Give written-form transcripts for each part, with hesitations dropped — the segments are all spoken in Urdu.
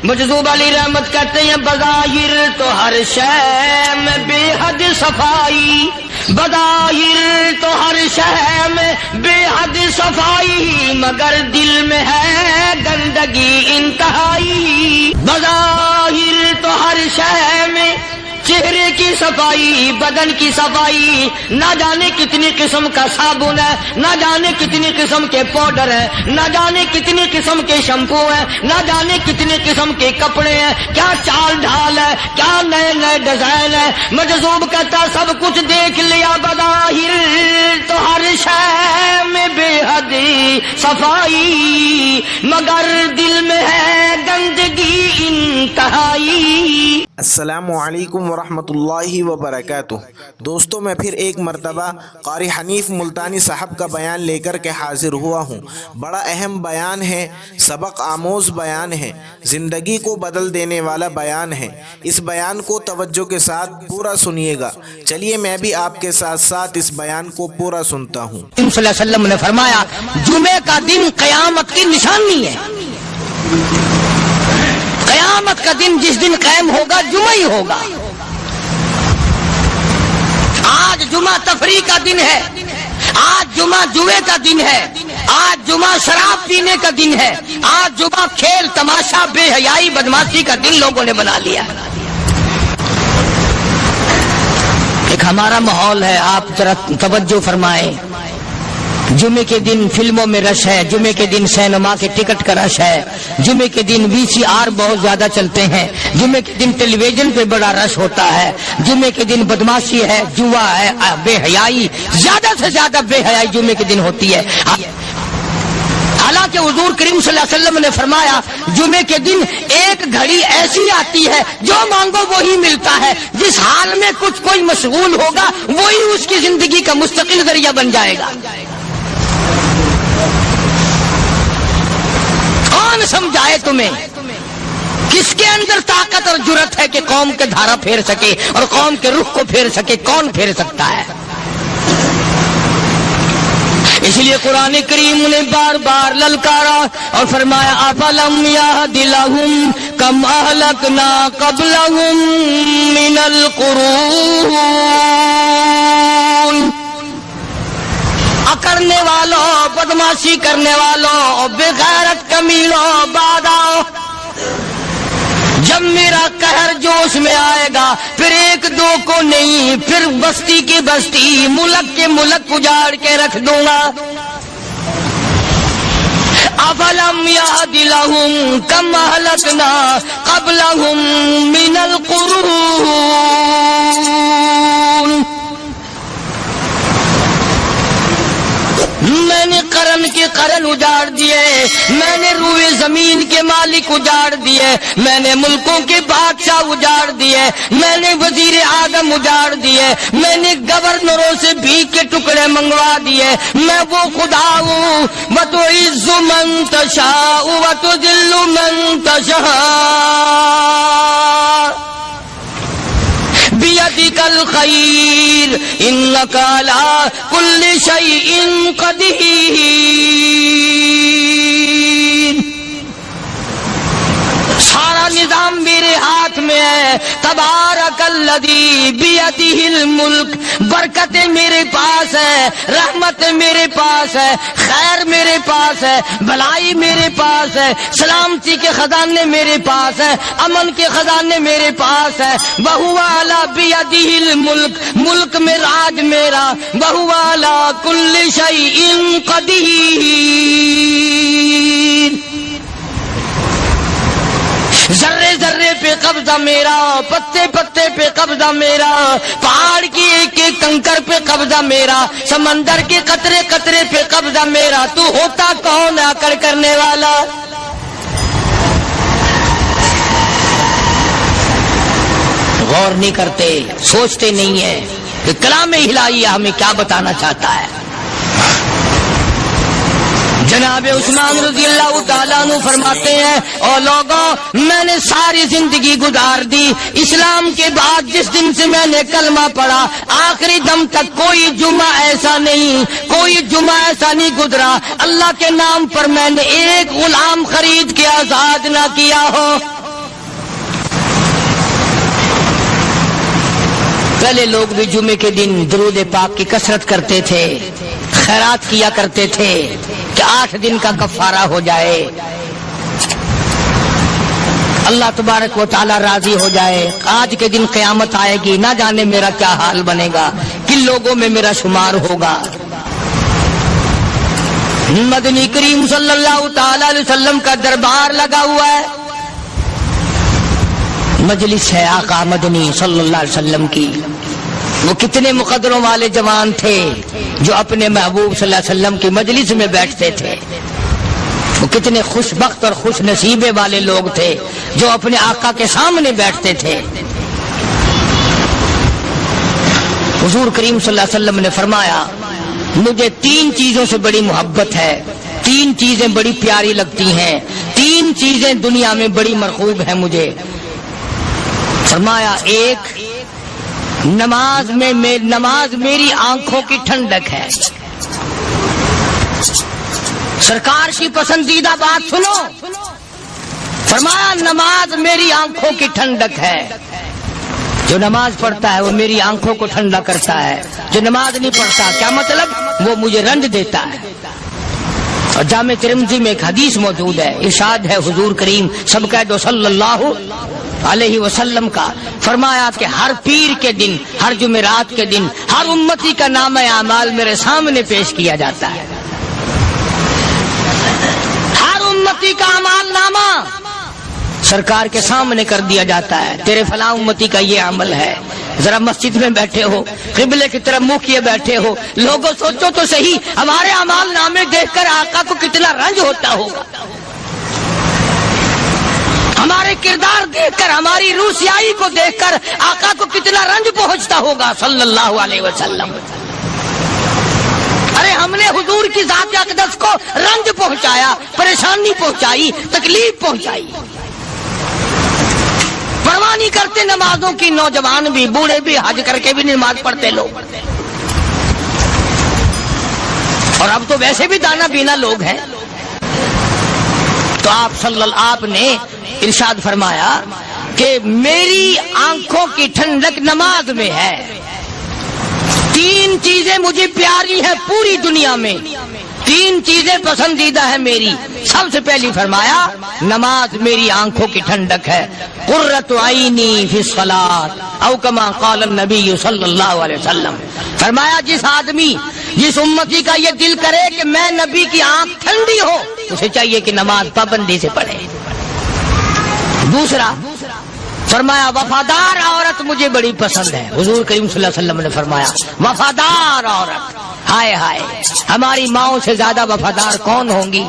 مجذوب علی رحمت کہتے ہیں بظاہر تو ہر شے میں بے حد صفائی، بظاہر تو ہر شے میں بے حد صفائی، مگر دل میں ہے گندگی انتہائی۔ بظاہر تو ہر شے میں چہرے کی صفائی، بدن کی صفائی، نہ جانے کتنی قسم کا صابن ہے، نہ جانے کتنی قسم کے پاؤڈر ہے، نہ جانے کتنی قسم کے شیمپو ہیں، نہ جانے کتنی قسم کے کپڑے ہیں، کیا چال ڈھال ہے، کیا نئے نئے ڈیزائن ہے۔ مجذوب کہتا سب کچھ دیکھ لیا، بظاہر تو ہر شے میں بے حد صفائی، مگر دل میں ہے گندگی انتہائی۔ السلام علیکم ورحمۃ اللہ وبرکاتہ۔ دوستوں میں پھر ایک مرتبہ قاری حنیف ملتانی صاحب کا بیان لے کر کے حاضر ہوا ہوں۔ بڑا اہم بیان ہے، سبق آموز بیان ہے، زندگی کو بدل دینے والا بیان ہے۔ اس بیان کو توجہ کے ساتھ پورا سنیے گا۔ چلیے میں بھی آپ کے ساتھ ساتھ اس بیان کو پورا سنتا ہوں۔ صلی اللہ علیہ وسلم نے فرمایا جمعے کا دن قیامت کی نشانی ہے۔ قیامت کا دن جس دن قائم ہوگا جمعہ ہی ہوگا۔ آج جمعہ تفریح کا دن ہے، آج جمعہ جوئے کا دن ہے، آج جمعہ شراب پینے کا دن ہے، آج جمعہ کھیل تماشا بے حیائی بدماشی کا دن لوگوں نے بنا لیا۔ ایک ہمارا ماحول ہے، آپ ذرا توجہ فرمائیں۔ جمعے کے دن فلموں میں رش ہے، جمعے کے دن سینما کے ٹکٹ کا رش ہے، جمعے کے دن VCR بہت زیادہ چلتے ہیں، جمعے کے دن ٹیلی ویژن پہ بڑا رش ہوتا ہے، جمعے کے دن بدماشی ہے، جوا ہے، بے حیائی، زیادہ سے زیادہ بے حیائی جمعے کے دن ہوتی ہے۔ حالانکہ حضور کریم صلی اللہ علیہ وسلم نے فرمایا جمعے کے دن ایک گھڑی ایسی آتی ہے جو مانگو وہی ملتا ہے، جس حال میں کچھ کوئی مشغول ہوگا وہی اس کی زندگی کا مستقل ذریعہ بن جائے گا۔ کون سمجھائے تمہیں کس کے اندر طاقت اور جرت ہے کہ قوم کے دھارا پھیر سکے اور قوم کے رخ کو پھیر سکے؟ کون پھیر سکتا ہے؟ اس لیے قرآن کریم نے بار بار للکارا اور فرمایا افلم یہد لہم کم اہلکنا قبلہم من القرون، کرنے والوں، بدماشی کرنے والوں، بے غیرت کمینوں، بعد آؤ۔ جب میرا قہر جوش میں آئے گا پھر ایک دو کو نہیں، پھر بستی کی بستی، ملک کے ملک اجاڑ کے رکھ دوں گا۔ افلم یہد لہم کم اہلکنا قبلہم من القرون، میں نے قرن کے قرن اجاڑ دیے، میں نے روئے زمین کے مالک اجاڑ دیے، میں نے ملکوں کے بادشاہ اجاڑ دیے، میں نے وزیر اعظم اجاڑ دیے، میں نے گورنروں سے بھیک کے ٹکڑے منگوا دیے۔ میں وہ خدا ہوں وتعز من تشاء وتذل من تشاء بیدک الخیر انک علی کل شیء قدیر۔ سارا نظام میرے ہاتھ میں ہے۔ تبارک الذی بیدہ الملک، برکتیں میرے پاس ہے، رحمت میرے پاس ہے، خیر میرے پاس ہے، بھلائی میرے پاس ہے، سلامتی کے خزانے میرے پاس ہے، امن کے خزانے میرے پاس ہے۔ وہو علی بیدہ الملک، ملک میں راج میرا، وہو علی کل شیء قدیر۔ ذرے ذرے پہ قبضہ میرا، پتے پتے پہ قبضہ میرا، پہاڑ کی ایک ایک کنکر پہ قبضہ میرا، سمندر کے قطرے قطرے پہ قبضہ میرا۔ تو ہوتا کون آ کر کرنے والا؟ غور نہیں کرتے، سوچتے نہیں ہیں کہ کلام الہیہ ہمیں کیا بتانا چاہتا ہے۔ جناب عثمان رضی اللہ تعالیٰ عنہ فرماتے ہیں اور لوگوں میں نے ساری زندگی گزار دی، اسلام کے بعد جس دن سے میں نے کلمہ پڑھا آخری دم تک کوئی جمعہ ایسا نہیں، کوئی جمعہ ایسا نہیں گزرا اللہ کے نام پر میں نے ایک غلام خرید کے آزاد نہ کیا ہو۔ پہلے لوگ بھی جمعے کے دن درود پاک کی کثرت کرتے تھے، خیرات کیا کرتے تھے کہ 8 دن کا کفارہ ہو جائے، اللہ تبارک و تعالی راضی ہو جائے۔ آج کے دن قیامت آئے گی، نہ جانے میرا کیا حال بنے گا، کن لوگوں میں میرا شمار ہوگا۔ مدنی کریم صلی اللہ تعالی علیہ وسلم کا دربار لگا ہوا ہے، مجلس ہے آقا مدنی صلی اللہ علیہ وسلم کی۔ وہ کتنے مقدروں والے جوان تھے جو اپنے محبوب صلی اللہ علیہ وسلم کی مجلس میں بیٹھتے تھے، وہ کتنے خوش بخت اور خوش نصیبے والے لوگ تھے جو اپنے آقا کے سامنے بیٹھتے تھے۔ حضور کریم صلی اللہ علیہ وسلم نے فرمایا مجھے 3 چیزوں سے بڑی محبت ہے، 3 چیزیں بڑی پیاری لگتی ہیں، 3 چیزیں دنیا میں بڑی مرغوب ہیں مجھے۔ فرمایا ایک نماز میری آنکھوں کی ٹھنڈک ہے۔ سرکار کی پسندیدہ بات سنو، فرمایا نماز میری آنکھوں کی ٹھنڈک ہے۔ جو نماز پڑھتا ہے وہ میری آنکھوں کو ٹھنڈا کرتا ہے، جو نماز نہیں پڑھتا کیا مطلب، وہ مجھے رنج دیتا ہے۔ اور جامع ترمذی میں ایک حدیث موجود ہے، ارشاد ہے حضور کریم سب کہہ دو صلی اللہ علیہ وسلم کا، فرمایا کہ ہر پیر کے دن، ہر جمعرات کے دن ہر امتی کا نامہ اعمال میرے سامنے پیش کیا جاتا ہے۔ ہر امتی کا اعمال نامہ سرکار کے سامنے کر دیا جاتا ہے، تیرے فلاں امتی کا یہ عمل ہے۔ ذرا مسجد میں بیٹھے ہو، قبلے کی طرف منہ کیے بیٹھے ہو، لوگوں سوچو تو صحیح ہمارے اعمال نامے دیکھ کر آقا کو کتنا رنج ہوتا ہوگا، ہمارے کردار دیکھ کر، ہماری روح سیاہی کو دیکھ کر آقا کو کتنا رنج پہنچتا ہوگا صلی اللہ علیہ وسلم۔ ارے ہم نے حضور کی ذات اقدس کو رنج پہنچایا، پریشانی پہنچائی، تکلیف پہنچائی۔ پرواہ نہیں کرتے نمازوں کی، نوجوان بھی بوڑھے بھی حج کر کے بھی نماز پڑھتے لوگ، اور اب تو ویسے بھی دانا بینا لوگ ہیں۔ تو آپ نے ارشاد فرمایا کہ میری آنکھوں کی ٹھنڈک نماز میں ہے۔ 3 چیزیں مجھے پیاری ہیں پوری دنیا میں، 3 چیزیں پسندیدہ ہیں میری۔ سب سے پہلی فرمایا نماز میری آنکھوں کی ٹھنڈک ہے، قرۃ عینی فی الصلاۃ او کما قال النبی صلی اللہ علیہ وسلم۔ فرمایا جس آدمی، جس امتی کا یہ دل کرے کہ میں نبی کی آنکھ ٹھنڈی ہو، اسے چاہیے کہ نماز پابندی سے پڑھے۔ دوسرا فرمایا وفادار عورت مجھے بڑی پسند ہے۔ حضور کریم صلی اللہ علیہ وسلم نے فرمایا وفادار عورت، ہائے ہائے ہماری ماؤں سے زیادہ وفادار کون ہوں گی؟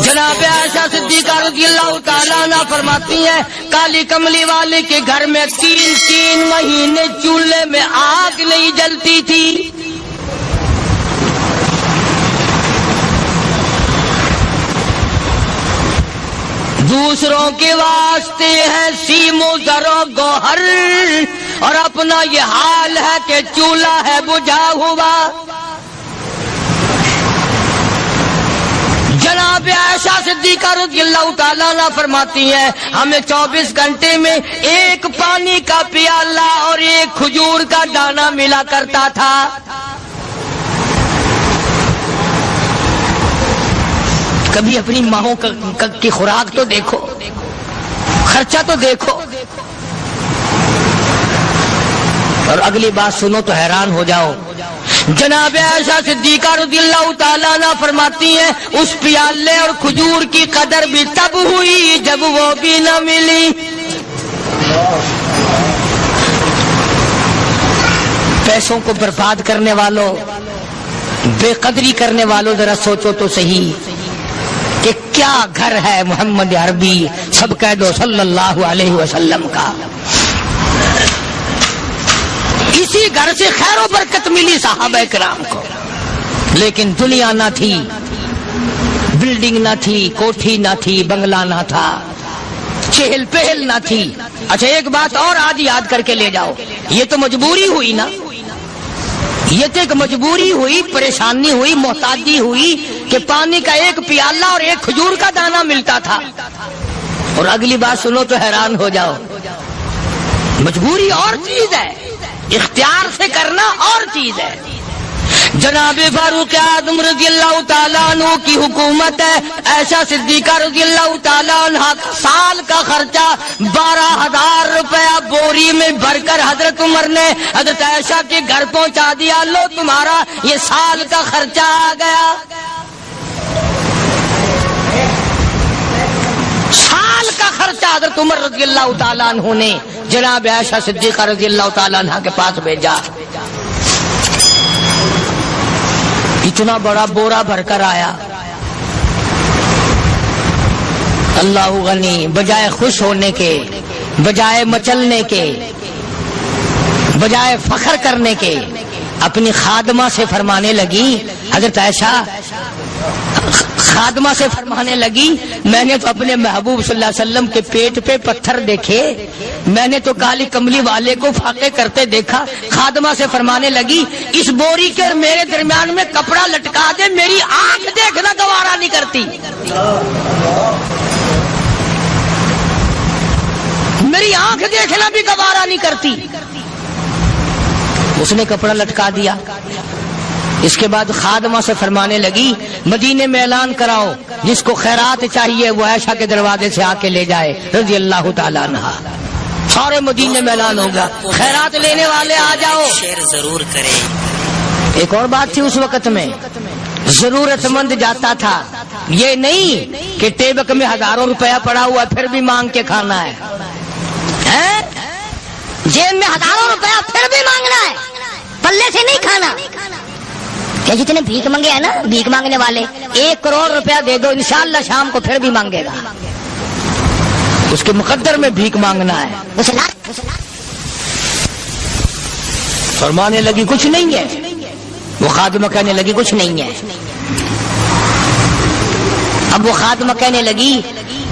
جناب عائشہ صدیقہ رضی اللہ تعالیٰ عنہ فرماتی ہیں کالی کملی والے کے گھر میں 3 مہینے چولہے میں آگ نہیں جلتی تھی۔ دوسروں کے واسطے ہے سیم و زر و گوہر، اور اپنا یہ حال ہے کہ چولہا ہے بجھا ہوا۔ جناب عائشہ صدیقہ رضی اللہ تعالیٰ عنہ فرماتی ہیں ہمیں 24 گھنٹے میں 1 پانی کا پیالہ اور 1 کھجور کا دانہ ملا کرتا تھا۔ کبھی اپنی ماہوں کی خوراک تو دیکھو، خرچہ تو دیکھو، اور اگلی بات سنو تو حیران ہو جاؤ۔ جناب عائشہ صدیقہ رضی اللہ تعالیٰ عنہ فرماتی ہیں اس پیالے اور کھجور کی قدر بھی تب ہوئی جب وہ بھی نہ ملی۔ پیسوں کو برباد کرنے والوں، بے قدری کرنے والوں، ذرا سوچو تو صحیح کہ کیا گھر ہے محمد عربی سب کہہ دو صلی اللہ علیہ وسلم کا۔ اسی گھر سے خیر و برکت ملی صحابہ کرام کو، لیکن دنیا نہ تھی، بلڈنگ نہ تھی، کوٹھی نہ تھی، بنگلہ نہ تھا، چہل پہل نہ تھی۔ اچھا ایک بات اور آج یاد کر کے لے جاؤ، یہ تو مجبوری ہوئی نا، یہ تو ایک مجبوری ہوئی، پریشانی ہوئی، محتاجی ہوئی کہ پانی کا 1 پیالہ اور 1 کھجور کا دانہ ملتا تھا۔ اور اگلی بات سنو تو حیران ہو جاؤ، مجبوری اور چیز ہے، اختیار سے کرنا اور چیز ہے. جناب فاروق اعظم رضی اللہ تعالیٰ عنہ کی حکومت ہے. عائشہ صدیقہ رضی اللہ تعالیٰ عنہ کا سال کا خرچہ 12,000 روپیہ بوری میں بھر کر حضرت عمر نے حضرت عائشہ کے گھر پہنچا دیا. لو تمہارا یہ سال کا خرچہ آ گیا. سال کا خرچہ حضرت عمر رضی اللہ تعالیٰ عنہ نے جناب عائشہ صدیقہ رضی اللہ تعالیٰ عنہ کے پاس بھیجا. اتنا بڑا بورا بھر کر آیا. اللہ غنی، بجائے خوش ہونے کے، بجائے مچلنے کے، بجائے فخر کرنے کے، اپنی خادمہ سے فرمانے لگی. حضرت عائشہ خادمہ سے فرمانے لگی میں نے تو اپنے محبوب صلی اللہ علیہ وسلم کے پیٹ پہ پتھر دیکھے، میں نے تو کالی کملی والے کو فاقے کرتے دیکھا. خادمہ سے فرمانے لگی اس بوری کے اور میرے درمیان میں کپڑا لٹکا دے، میری آنکھ دیکھنا گوارا نہیں کرتی، میری آنکھ دیکھنا بھی گوارا نہیں کرتی. اس نے کپڑا لٹکا دیا. اس کے بعد خادمہ سے فرمانے لگی مدینے میں اعلان کراؤ جس کو خیرات چاہیے وہ عائشہ کے دروازے سے آ کے لے جائے رضی اللہ تعالیٰ عنہ. سارے مدینے میں اعلان ہوگا خیرات لینے والے آ جاؤ. شیئر ضرور کریں. ایک اور بات تھی اس وقت میں، ضرورت مند جاتا تھا، یہ نہیں کہ ٹیبک میں ہزاروں روپیہ پڑا ہوا پھر بھی مانگ کے کھانا ہے. جیب میں ہزاروں روپیہ پھر بھی مانگنا ہے، پلے سے نہیں کھانا. کہ جتنے بھیک مانگے ہیں نا بھیک مانگنے والے، 1 کروڑ روپیہ دے دو انشاءاللہ شام کو پھر بھی مانگے گا. اس کے مقدر میں بھیک مانگنا ہے. فرمانے لگی کچھ نہیں ہے. وہ خادمہ کہنے لگی کچھ نہیں ہے. اب وہ خادمہ کہنے لگی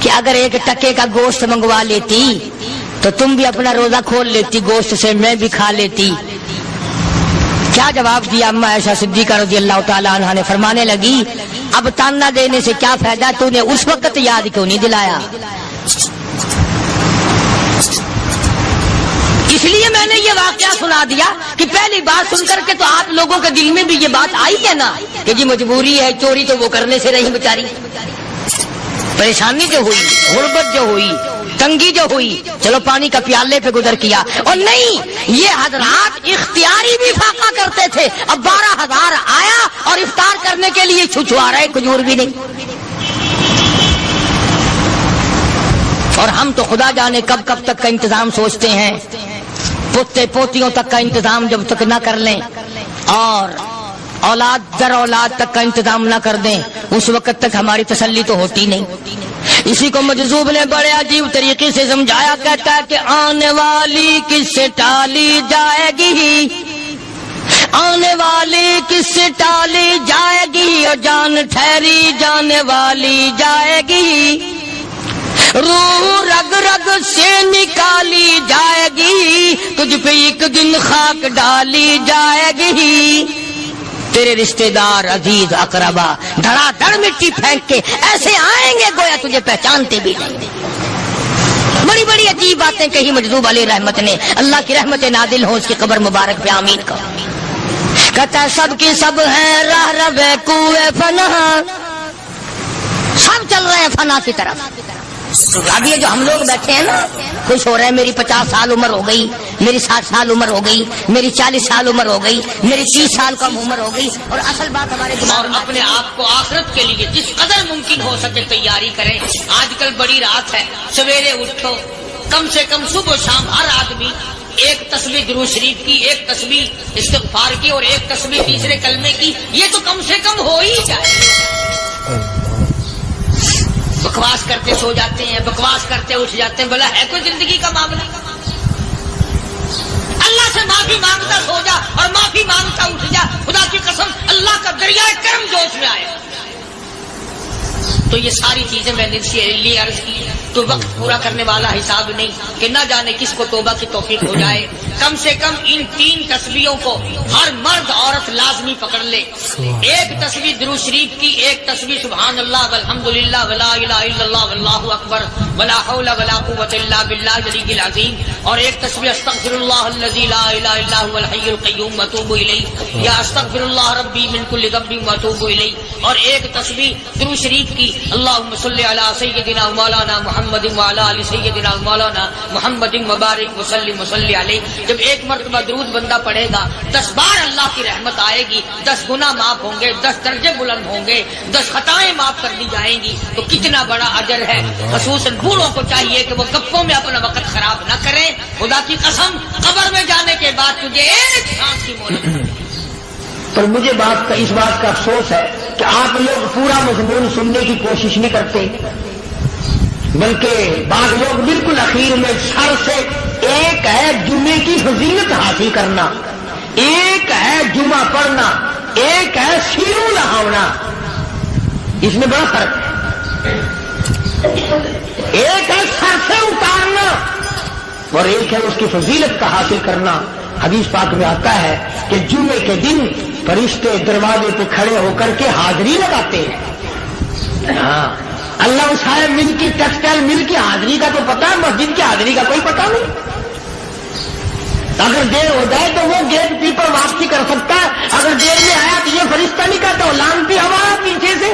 کہ اگر 1 ٹکے کا گوشت منگوا لیتی تو تم بھی اپنا روزہ کھول لیتی، گوشت سے میں بھی کھا لیتی. کیا جواب دیا اما عائشہ صدیقہ رضی اللہ تعالیٰ عنہ نے؟ فرمانے لگی اب تانا دینے سے کیا فائدہ، تو نے اس وقت یاد کیوں نہیں دلایا؟ اس لیے میں نے یہ واقعہ سنا دیا کہ پہلی بات سن کر کے تو آپ لوگوں کے دل میں بھی یہ بات آئی ہے نا کہ جی مجبوری ہے، چوری تو وہ کرنے سے رہی بیچاری، پریشانی جو ہوئی، غربت جو ہوئی، تنگی جو ہوئی، چلو پانی کا پیالے پہ گزر کیا. اور نہیں، یہ حضرات اختیاری بھی فاقہ کرتے تھے. اب 12,000 آیا اور افطار کرنے کے لیے چھچوا رہے، کھجور بھی نہیں. اور ہم تو خدا جانے کب کب تک کا انتظام سوچتے ہیں، پوتے پوتیوں تک کا انتظام جب تک نہ کر لیں اور اولاد در اولاد تک کا انتظام نہ کر دیں اس وقت تک ہماری تسلی تو ہوتی نہیں. اسی کو مجذوب نے بڑے عجیب طریقے سے سمجھایا. کہتا ہے کہ آنے والی کس سے ٹالی جائے گی، آنے والی کس سے ٹالی جائے گی، اور جان ٹھہری جانے والی جائے گی، روح رگ رگ سے نکالی جائے گی، تجھ پہ ایک دن خاک ڈالی جائے گی. تیرے رشتہ دار عزیز اقربا دھڑا دھڑ مٹی پھینک کے ایسے آئیں گے گویا تجھے پہچانتے بھی نہیں. بڑی بڑی عجیب باتیں کہی مجذوب علیہ رحمت نے. اللہ کی رحمت نازل ہو اس کی قبر مبارک پہ آمین کا. کہتا سب کی سب ہیں راہ رب کوئے فنا، سب چل رہے ہیں فنا کی طرف. اب یہ جو ہم لوگ بیٹھے ہیں نا خوش ہو رہے ہیں، میری 50 سال عمر ہو گئی، میری 60 سال عمر ہو گئی، میری 40 سال عمر ہو گئی، میری 30 سال کم عمر ہو گئی. اور اصل بات ہمارے دماغ میں اپنے آپ کو آخرت کے لیے جس قدر ممکن ہو سکے تیاری کریں. آج کل بڑی رات ہے، سویرے اٹھو، کم سے کم صبح و شام ہر آدمی 1 تسبیح درود شریف کی، 1 تسبیح استغفار کی اور 1 تسبیح تیسرے کلمے کی. یہ تو کم سے کم ہو ہی جائے. بکواس کرتے سو جاتے ہیں، بکواس کرتے اٹھ جاتے ہیں. بلا ہے کوئی زندگی کا معاملہ؟ اللہ سے معافی مانگتا سو جا اور معافی مانگتا اٹھ جا. خدا کی قسم اللہ کا دریائے کرم جوش میں آئے. تو یہ ساری چیزیں میں نے لیے عرض کی تو وقت پورا کرنے والا حساب نہیں کہ نہ جانے کس کو توبہ کی توفیق ہو جائے. کم سے کم ان 3 تسبیحوں کو ہر مرد عورت لازمی پکڑ لے. ایک تسبیح درود شریف کی، ایک تسبیح سبحان اللہ والحمدللہ ولا الہ الا اللہ واللہ اکبر ولا حول ولا قوۃ الا باللہ العلی العظیم، اور ایک تسبیح استغفر اللہ الذی لا الہ الا هو الحی القیوم واتوب الیہ یا استغفر اللہ ربی من کل ذنب واتوب الیہ، اور ایک تسبیح درود شریف کی اللہم صلی علی سیدنا مولانا محمد وعلی آل سیدنا مولانا محمد مبارک وسلم وصلی علیہ. جب ایک مرتبہ درود بندہ پڑھے گا 10 بار اللہ کی رحمت آئے گی، 10 گناہ معاف ہوں گے، 10 درجے بلند ہوں گے، 10 خطائیں معاف کر دی جائیں گی. تو کتنا بڑا اجر ہے. خصوصاً بوڑھوں کو چاہیے کہ وہ گپوں میں اپنا وقت خراب نہ کریں. خدا کی قسم قبر میں جانے کے بعد تجھے ایک سانس کی مہلت ملے. پر مجھے اس بات کا افسوس ہے کہ آپ لوگ پورا مضمون سننے کی کوشش نہیں کرتے، بلکہ بعض لوگ بالکل اخیر میں سر سے، ایک ہے جمعے کی فضیلت حاصل کرنا، ایک ہے جمعہ پڑھنا، ایک ہے سیرو لہاونا، اس میں بڑا فرق ہے. ایک ہے سر سے اتارنا اور ایک ہے اس کی فضیلت کا حاصل کرنا. حدیث پاک میں آتا ہے کہ جمعے کے دن فرشتے دروازے پہ کھڑے ہو کر کے حاضری لگاتے ہیں. ہاں، اللہ صاحب مل کی ٹیکسٹائل مل کی حاضری کا تو پتا ہے، مسجد کی حاضری کا کوئی پتا نہیں. اگر دیر ہو جائے تو وہ گیٹ کیپر واپسی کر سکتا ہے، اگر دیر میں آیا تو یہ فرشتہ نہیں کہتا، لانتی ہوا پیچھے سے.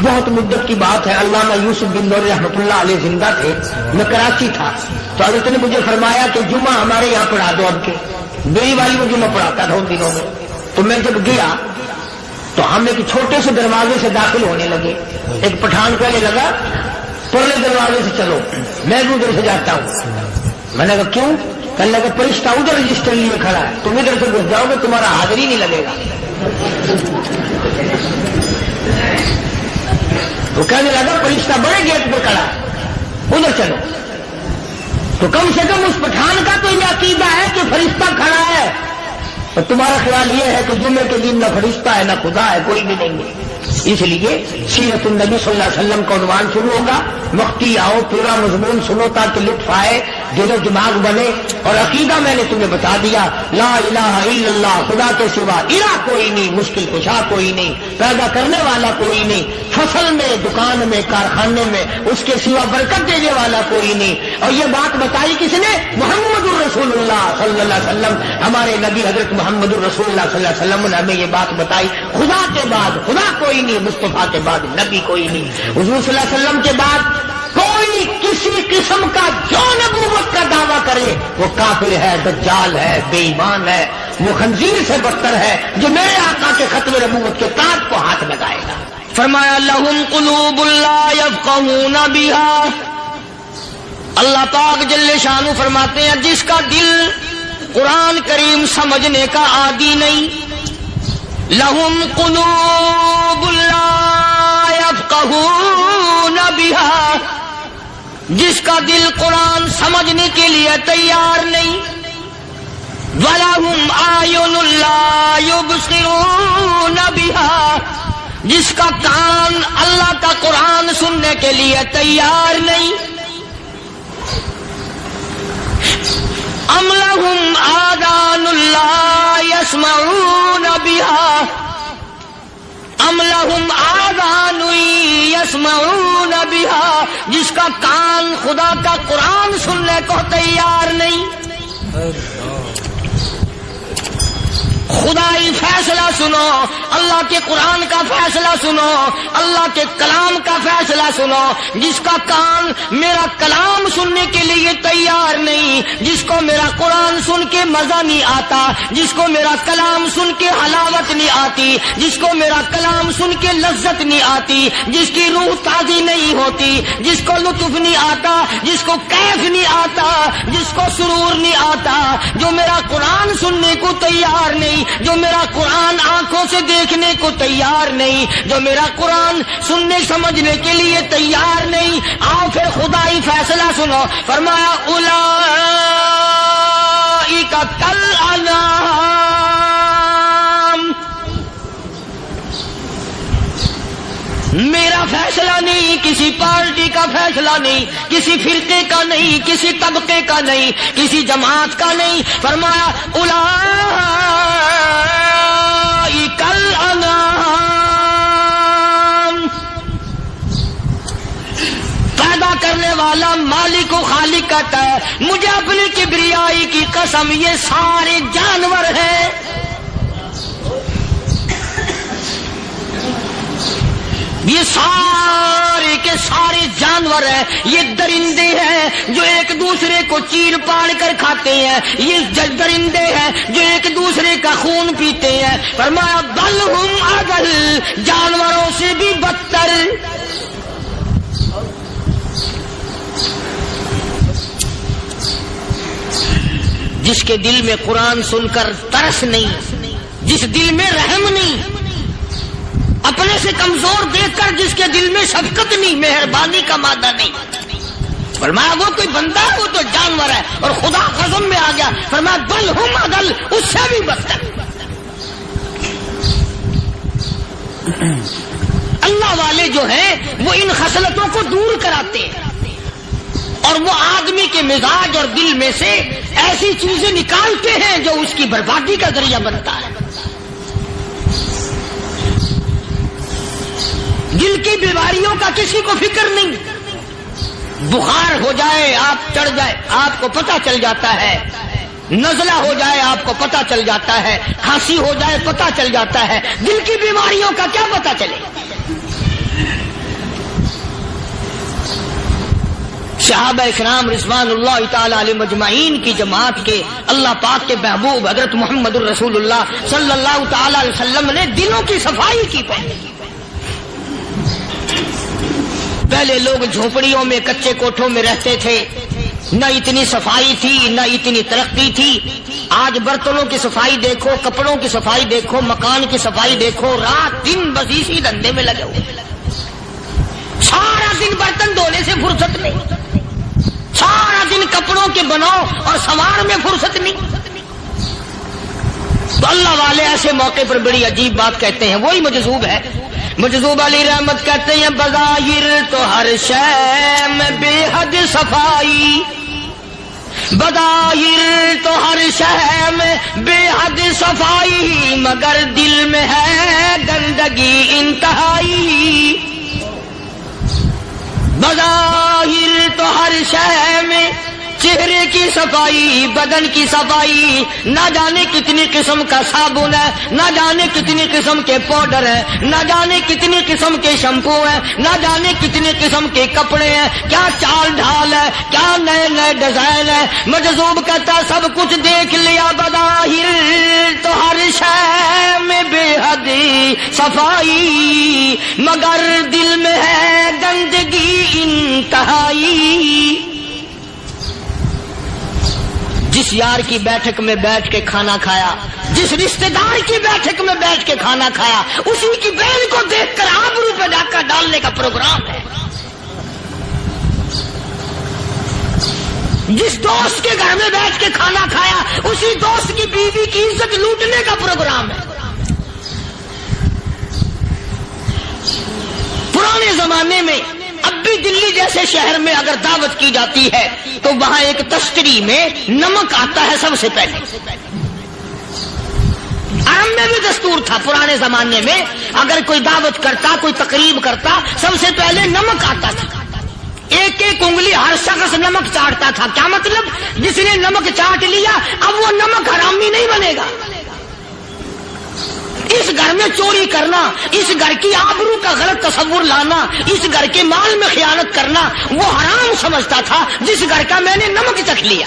بہت مدت کی بات ہے، علامہ یوسف بن نور رحمۃ اللہ علیہ زندہ تھے، میں کراچی تھا تو حضرت نے مجھے فرمایا کہ جمعہ ہمارے یہاں پڑھا دو. اب کے میری والی وہ جمعہ پڑھاتا تھا ان دنوں میں. تو میں جب گیا تو ہم ایک چھوٹے سے دروازے سے داخل ہونے لگے. ایک پٹھان کہنے لگا پرلے دروازے سے چلو، میں بھی ادھر سے جاتا ہوں. میں نے کہا کیوں؟ کہنے لگا فرشتہ ادھر رجسٹر لیے کھڑا ہے، تم ادھر سے گھس جاؤ گے تمہارا حاضری نہیں لگے گا. تو کہنے لگا فرشتہ بڑے گیٹ پہ کھڑا ہے، ادھر چلو. تو کم سے کم اس پٹھان کا تو یہ عقیدہ ہے کہ فرشتہ کھڑا ہے، اور تمہارا خیال یہ ہے کہ جمعے کے دن نہ فرشتہ ہے نہ خدا ہے، کوئی بھی نہیں ہے. اس لیے سیرت النبی صلی اللہ علیہ وسلم کا عنوان شروع ہوگا. وقتی آؤ پورا مضمون سنو تاکہ لطف آئے، دل و دماغ بنے. اور عقیدہ میں نے تمہیں بتا دیا، لا الہ الا اللہ، خدا کے سوا الہ کوئی نہیں، مشکل کشا کوئی نہیں، پیدا کرنے والا کوئی نہیں، فصل میں، دکان میں، کارخانے میں اس کے سوا برکت دینے والا کوئی نہیں. اور یہ بات بتائی کس نے؟ محمد الرسول اللہ صلی اللہ علیہ وسلم. ہمارے نبی حضرت محمد الرسول اللہ صلی اللہ علیہ وسلم نے ہمیں یہ بات بتائی. خدا کے بعد خدا کوئی نہیں، مصطفیٰ کے بعد نبی کوئی نہیں. حضور صلی اللہ علیہ وسلم کے بعد کوئی کسی قسم کا جو نبوت کا دعویٰ کرے وہ کافر ہے، دجال ہے، بے ایمان ہے، وہ خنزیر سے بدتر ہے جو میرے آقا کے ختم نبوت کے تاج کو ہاتھ لگائے گا. فرمایا لہم قلوب لا یفقہون بہا. اللہ پاک جل شانہ فرماتے ہیں جس کا دل قرآن کریم سمجھنے کا عادی نہیں، لہم قلوب لا یفقہون بہا، جس کا دل قرآن سمجھنے کے لیے تیار نہیں، وَلَهُمْ أَعْيُنٌ لَا يُبْصِرُونَ بِهَا، جس کا کان اللہ کا قرآن سننے کے لیے تیار نہیں. أَمْ لَهُمْ آذَانٌ لَا يَسْمَعُونَ بِهَا، أَمْ لَهُمْ آذَانٌ يَسْمَعُونَ بِهَا، جس کا کان خدا کا قرآن سننے کو تیار نہیں. خدائی فیصلہ سنو، اللہ کے قرآن کا فیصلہ سنو، اللہ کے کلام کا فیصلہ سنو. جس کا کان میرا کلام سننے کے لیے تیار نہیں، جس کو میرا قرآن سن کے مزہ نہیں آتا، جس کو میرا کلام سن کے حلاوت نہیں آتی، جس کو میرا کلام سن کے لذت نہیں آتی، جس کی روح تازی نہیں ہوتی، جس کو لطف نہیں آتا، جس کو کیف نہیں آتا، جس کو سرور نہیں آتا، جو میرا قرآن سننے کو تیار نہیں، جو میرا قرآن آنکھوں سے دیکھنے کو تیار نہیں، جو میرا قرآن سننے سمجھنے کے لیے تیار نہیں. آؤ پھر خدائی فیصلہ سنو. فرمایا اولئک کالانعام، میرا فیصلہ نہیں، کسی پارٹی کا فیصلہ نہیں، کسی فرقے کا نہیں، کسی طبقے کا نہیں، کسی جماعت کا نہیں. فرمایا اولئک الانعام. پیدا کرنے والا مالک و خالق کہتا ہے مجھے اپنی کبریائی کی قسم یہ سارے جانور ہیں. یہ سارے کے سارے جانور ہیں، یہ درندے ہیں جو ایک دوسرے کو چیر پاڑ کر کھاتے ہیں، یہ درندے ہیں جو ایک دوسرے کا خون پیتے ہیں. فرمایا بل ہم اضل، جانوروں سے بھی بدتر. جس کے دل میں قرآن سن کر ترس نہیں، جس دل میں رحم نہیں، اپنے سے کمزور دیکھ کر جس کے دل میں شفقت نہیں، مہربانی کا مادہ نہیں. فرمایا وہ کوئی بندہ ہے، وہ تو جانور ہے. اور خدا قسم میں آ گیا فرمایا بل ہم اضل، اس سے بھی بدتر. اللہ والے جو ہیں وہ ان خصلتوں کو دور کراتے ہیں اور وہ آدمی کے مزاج اور دل میں سے ایسی چیزیں نکالتے ہیں جو اس کی بربادی کا ذریعہ بنتا ہے. دل کی بیماریوں کا کسی کو فکر نہیں. بخار ہو جائے آپ چڑھ جائے آپ کو پتہ چل جاتا ہے، نزلہ ہو جائے آپ کو پتہ چل جاتا ہے، کھانسی ہو جائے پتہ چل جاتا ہے. دل کی بیماریوں کا کیا پتہ چلے؟ صحابہ اکرام رضوان اللہ تعالی علیہ مجمعین کی جماعت کے اللہ پاک کے محبوب حضرت محمد الرسول اللہ صلی اللہ تعالی علیہ وسلم نے دلوں کی صفائی کی. پہلے لوگ جھونپڑیوں میں کچے کوٹھوں میں رہتے تھے، نہ اتنی صفائی تھی نہ اتنی ترقی تھی. آج برتنوں کی صفائی دیکھو، کپڑوں کی صفائی دیکھو، مکان کی صفائی دیکھو، رات دن بس اسی دھندے میں لگے ہوئے. سارا دن برتن دھونے سے فرصت نہیں، سارا دن کپڑوں کے بناؤ اور سوار میں فرصت نہیں. تو اللہ والے ایسے موقع پر بڑی عجیب بات کہتے ہیں. وہی مجذوب ہے، مجذوب علی رحمت کہتے ہیں بظاہر تو ہر شے میں بے حد صفائی، بظاہر تو ہر شے میں بے حد صفائی، مگر دل میں ہے گندگی انتہائی. بظاہر تو ہر شے میں چہرے کی صفائی، بدن کی صفائی، نہ جانے کتنی قسم کا صابن ہے، نہ جانے کتنی قسم کے پاؤڈر ہیں، نہ جانے کتنی قسم کے شیمپو ہیں، نہ جانے کتنی قسم کے کپڑے ہیں، کیا چال ڈھال ہے، کیا نئے نئے ڈیزائن ہے. مجذوب کہتا سب کچھ دیکھ لیا، بظاہر تو ہر شے میں بے حد صفائی، مگر دل میں ہے گندگی انتہائی. جس یار کی بیٹھک میں بیٹھ کے کھانا کھایا، جس رشتہ دار کی بیٹھک میں بیٹھ کے کھانا کھایا، اسی کی بہن کو دیکھ کر آبرو پہ ڈاکہ ڈالنے کا پروگرام ہے. جس دوست کے گھر میں بیٹھ کے کھانا کھایا، اسی دوست کی بیوی کی عزت لوٹنے کا پروگرام ہے. پرانے زمانے میں اب بھی دلی جیسے شہر میں اگر دعوت کی جاتی ہے تو وہاں ایک تشتری میں نمک آتا ہے سب سے پہلے. عرب میں بھی دستور تھا پرانے زمانے میں، اگر کوئی دعوت کرتا، کوئی تقریب کرتا، سب سے پہلے نمک آتا تھا. ایک ایک انگلی ہر شخص نمک چاٹتا تھا. کیا مطلب؟ جس نے نمک چاٹ لیا اب وہ نمک حرامی نہیں بنے گا. اس گھر میں چوری کرنا، اس گھر کی آبرو کا غلط تصور لانا، اس گھر کے مال میں خیانت کرنا وہ حرام سمجھتا تھا جس گھر کا میں نے نمک چکھ لیا.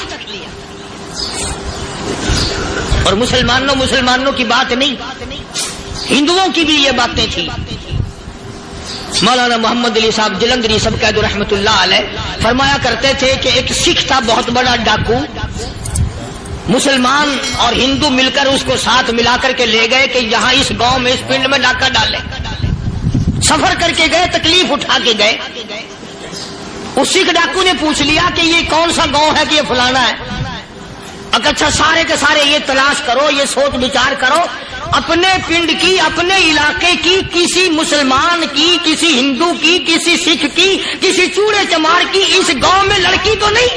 اور مسلمانوں کی بات نہیں، ہندوؤں کی بھی یہ باتیں تھیں. مولانا محمد علی صاحب جلندری سب قید رحمت اللہ علیہ فرمایا کرتے تھے کہ ایک سکھ تھا بہت بڑا ڈاکو، مسلمان اور ہندو مل کر اس کو ساتھ ملا کر کے لے گئے کہ یہاں اس گاؤں میں اس پنڈ میں ڈاکہ ڈالے. سفر کر کے گئے، تکلیف اٹھا کے گئے. اس سکھ ڈاکو نے پوچھ لیا کہ یہ کون سا گاؤں ہے کہ یہ فلانا ہے. اچھا سارے کے سارے یہ تلاش کرو، یہ سوچ بچار کرو اپنے پنڈ کی، اپنے علاقے کی، کسی مسلمان کی، کسی ہندو کی، کسی سکھ کی، کسی چوڑے چمار کی اس گاؤں میں لڑکی تو نہیں؟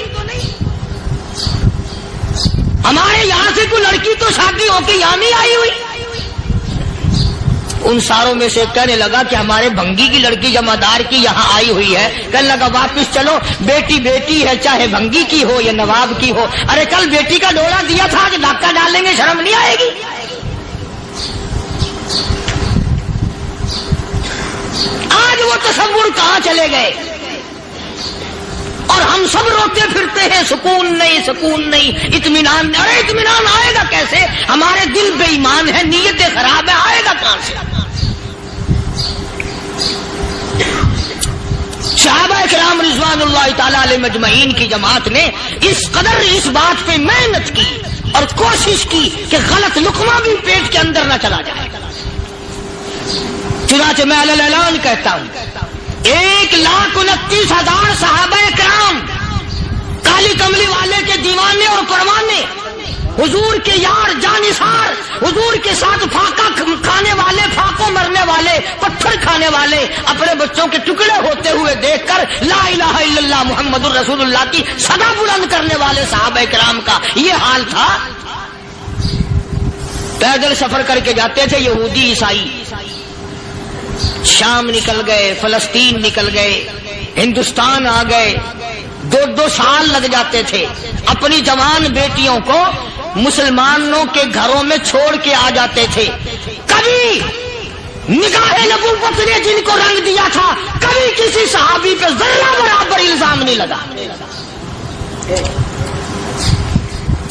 ہمارے یہاں سے کوئی لڑکی تو شادی ہو کے یہاں نہیں آئی ہوئی؟ ان ساروں میں سے کہنے لگا کہ ہمارے بھنگی کی لڑکی جمعدار کی یہاں آئی ہوئی ہے. کہنے لگا واپس چلو، بیٹی بیٹی ہے، چاہے بھنگی کی ہو یا نواب کی ہو. ارے کل بیٹی کا ڈولا دیا تھا کہ دھکا ڈالیں گے، شرم نہیں آئے گی؟ آج وہ تصور کہاں چلے گئے؟ اور ہم سب روتے پھرتے ہیں، سکون نہیں، سکون نہیں، اطمینان نہیں. ارے اطمینان آئے گا کیسے؟ ہمارے دل بے ایمان ہے، نیتیں خراب ہے، آئے گا کہاں سے؟ صحابہ کرام رضوان اللہ تعالی علیہ مجمعین کی جماعت نے اس قدر اس بات پہ محنت کی اور کوشش کی کہ غلط لقمہ بھی پیٹ کے اندر نہ چلا جائے. چنانچہ میں علی الاعلان کہتا ہوں، 1,29,000 صحابہ کرام کالی کملی والے کے دیوانے اور پروانے، حضور کے یار جانثار، حضور کے ساتھ فاقہ کھانے والے، فاقوں مرنے والے، پتھر کھانے والے، اپنے بچوں کے ٹکڑے ہوتے ہوئے دیکھ کر لا الہ الا اللہ محمد الرسول اللہ کی صدا بلند کرنے والے صحابہ کرام کا یہ حال تھا. پیدل سفر کر کے جاتے تھے یہودی عیسائی، شام نکل گئے، فلسطین نکل گئے، ہندوستان آ گئے، 2 سال لگ جاتے تھے. اپنی جوان بیٹیوں کو مسلمانوں کے گھروں میں چھوڑ کے آ جاتے تھے. کبھی نگاہ نبوت نے جن کو رنگ دیا تھا، کبھی کسی صحابی پہ ذرہ برابر الزام نہیں لگا.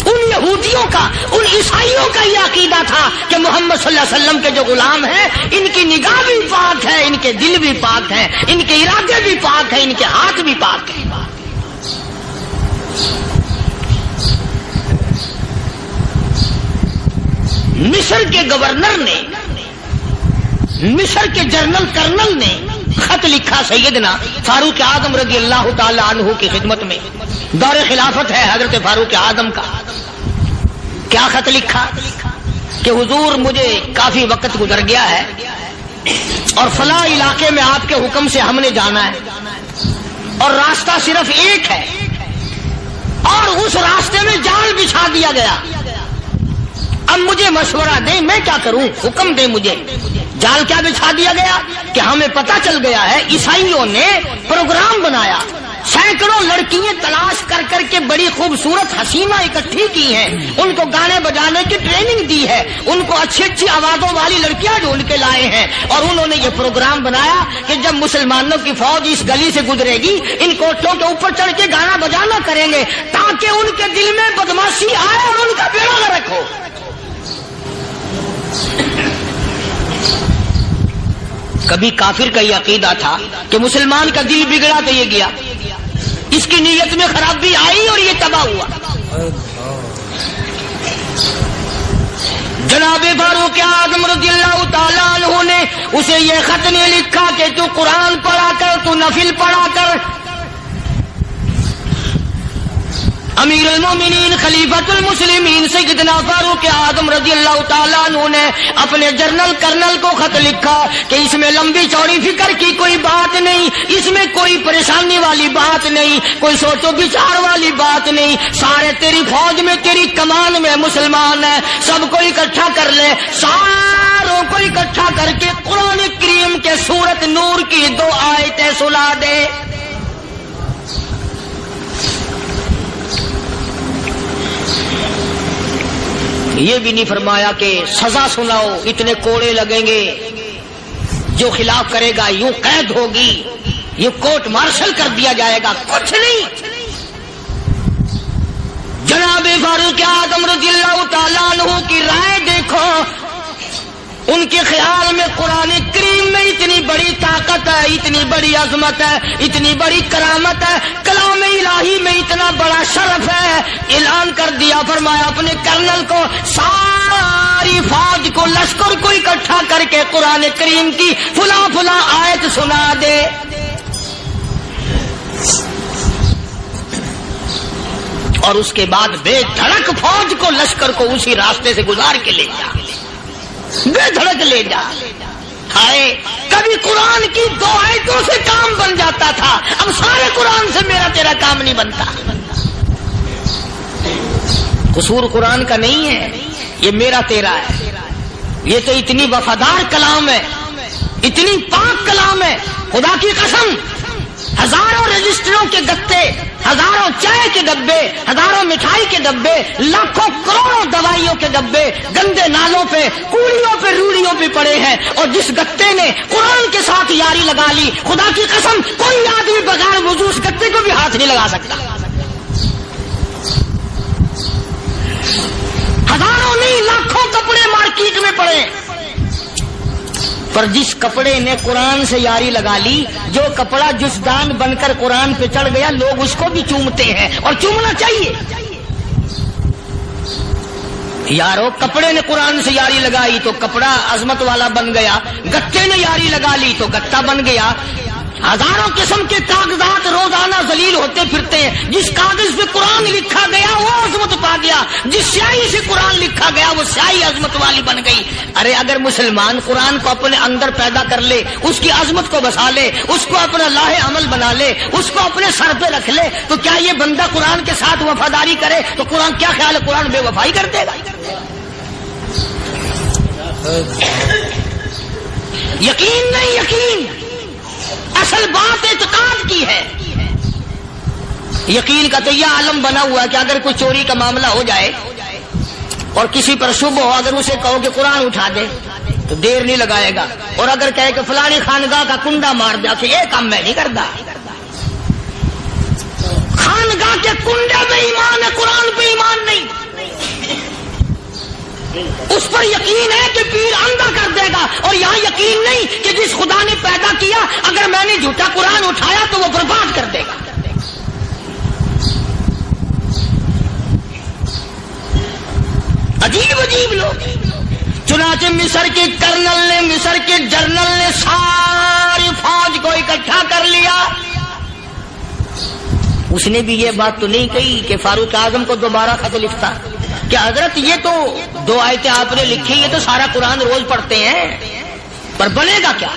ان یہودیوں کا، ان عیسائیوں کا یہ عقیدہ تھا کہ محمد صلی اللہ علیہ وسلم کے جو غلام ہیں، ان کی نگاہ بھی پاک ہے، ان کے دل بھی پاک ہے، ان کے ارادے بھی پاک ہیں، ان کے ہاتھ بھی پاک ہیں. مصر کے گورنر نے، مصر کے جنرل کرنل نے خط لکھا سیدنا فاروق اعظم رضی اللہ تعالی عنہ کی خدمت میں. دور خلافت ہے حضرت فاروق اعظم کا. کیا خط لکھا کہ حضور مجھے کافی وقت گزر گیا ہے اور فلاں علاقے میں آپ کے حکم سے ہم نے جانا ہے اور راستہ صرف ایک ہے اور اس راستے میں جال بچھا دیا گیا. اب مجھے مشورہ دیں، میں کیا کروں؟ حکم دیں مجھے. جال کیا بچھا دیا گیا کہ ہمیں پتا چل گیا ہے عیسائیوں نے پروگرام بنایا، سینکڑوں لڑکیاں تلاش کر کر کے بڑی خوبصورت حسینہ اکٹھی کی ہیں، ان کو گانے بجانے کی ٹریننگ دی ہے، ان کو اچھی اچھی آوازوں والی لڑکیاں ڈھونڈ کے لائے ہیں اور انہوں نے یہ پروگرام بنایا کہ جب مسلمانوں کی فوج اس گلی سے گزرے گی، ان کوٹھوں کے اوپر چڑھ کے گانا بجانا کریں گے تاکہ ان کے دل میں بدماشی آئے اور ان کا بیڑا غرق ہو. کبھی کافر کا یہ عقیدہ تھا کہ مسلمان کا دل بگڑا تو یہ گیا، اس کی نیت میں خرابی آئی اور یہ تباہ ہوا. جناب فاروق اعظم رضی اللہ تعالیٰ عنہ نے اسے یہ خط نہیں لکھا کہ تو قرآن پڑھا کر، تو نفل پڑھا کر. امیر المومنین خلیفۃ المسلمین سیدنا فاروق اعظم رضی اللہ تعالیٰ عنہ نے اپنے جنرل کرنل کو خط لکھا کہ اس میں لمبی چوڑی فکر کی کوئی بات نہیں، اس میں کوئی پریشانی والی بات نہیں، کوئی سوچ و بچار والی بات نہیں. سارے تیری فوج میں، تیری کمان میں مسلمان ہیں، سب کو اکٹھا کر لے، ساروں کو اکٹھا کر کے قرآن کریم کے سورت نور کی 2 آیتیں سنا دے. یہ بھی نہیں فرمایا کہ سزا سناؤ، اتنے کوڑے لگیں گے، جو خلاف کرے گا یوں قید ہوگی، یہ کورٹ مارشل کر دیا جائے گا. کچھ نہیں. جناب فاروق اعظم رضی اللہ تعالیٰ عنہ کی رائے دیکھو. ان کے خیال میں قرآن کریم میں اتنی بڑی طاقت ہے، اتنی بڑی عظمت ہے، اتنی بڑی کرامت ہے، کلام الہی میں اتنا بڑا شرف ہے. اعلان کر دیا، فرمایا اپنے کرنل کو ساری فوج کو، لشکر کو اکٹھا کر کے قرآن کریم کی فلاں فلاں آیت سنا دے. اور اس کے بعد بے دھڑک فوج کو، لشکر کو اسی راستے سے گزار کے لے جا. بے دھڑک لے جا. ہائے کبھی قرآن کی 2 آیتوں سے کام بن جاتا تھا، اب سارے قرآن سے میرا تیرا کام نہیں بنتا. قصور قرآن کا نہیں ہے، یہ میرا تیرا ہے. یہ تو اتنی وفادار کلام ہے، اتنی پاک کلام ہے، خدا کی قسم. ہزاروں رجسٹروں کے گتے، ہزاروں چائے کے ڈبے، ہزاروں مٹھائی کے ڈبے، لاکھوں کروڑوں دوائیوں کے ڈبے گندے نالوں پہ، کوڑیوں پہ، روڑیوں پہ پڑے ہیں، اور جس گتے نے قرآن کے ساتھ یاری لگا لی، خدا کی قسم کوئی آدمی بغیر وضو اس گتے کو بھی ہاتھ نہیں لگا سکتا. ہزاروں نہیں لاکھوں کپڑے مارکیٹ میں پڑے، پر جس کپڑے نے قرآن سے یاری لگا لی، جو کپڑا جسدان بن کر قرآن پہ چڑھ گیا، لوگ اس کو بھی چومتے ہیں، اور چومنا چاہیے. یارو کپڑے نے قرآن سے یاری لگائی تو کپڑا عظمت والا بن گیا، گتے نے یاری لگا لی تو گتا بن گیا. ہزاروں قسم کے کاغذات روزانہ ذلیل ہوتے پھرتے ہیں، جس کاغذ پہ قرآن لکھا گیا وہ عظمت پا گیا، جس سیاہی سے قرآن لکھا گیا وہ سیاہی عظمت والی بن گئی. ارے اگر مسلمان قرآن کو اپنے اندر پیدا کر لے، اس کی عظمت کو بسا لے، اس کو اپنا لاہ عمل بنا لے، اس کو اپنے سر پہ رکھ لے، تو کیا یہ بندہ قرآن کے ساتھ وفاداری کرے تو قرآن کیا خیال ہے قرآن بے وفائی کر دے گا؟ یقین نہیں، یقین اصل بات اعتقاد کی ہے. یقین کا تو یہ عالم بنا ہوا ہے کہ اگر کوئی چوری کا معاملہ ہو جائے اور کسی پر شبہ ہو، اگر اسے کہو کہ قرآن اٹھا دے تو دیر نہیں لگائے گا، اور اگر کہے کہ فلانی خانگاہ کا کنڈا مار دیا تو یہ کام میں نہیں کرتا. خانگاہ کے کنڈے پہ ایمان ہے، قرآن پہ ایمان نہیں. اس پر یقین ہے کہ پیر اندھا کر دے گا، اور یہاں یقین نہیں کہ جس خدا نے پیدا کیا اگر میں نے جھوٹا قرآن اٹھایا تو وہ برباد کر دے گا. عجیب عجیب لوگ. چنانچہ مصر کے کرنل نے، مصر کے جنرل نے ساری فوج کو اکٹھا کر لیا. اس نے بھی یہ بات تو نہیں کہی کہ فاروق اعظم کو دوبارہ خط لکھتا کہ حضرت یہ تو 2 آیتیں آپ نے لکھی، یہ تو سارا قرآن روز پڑھتے ہیں، پر بنے گا کیا؟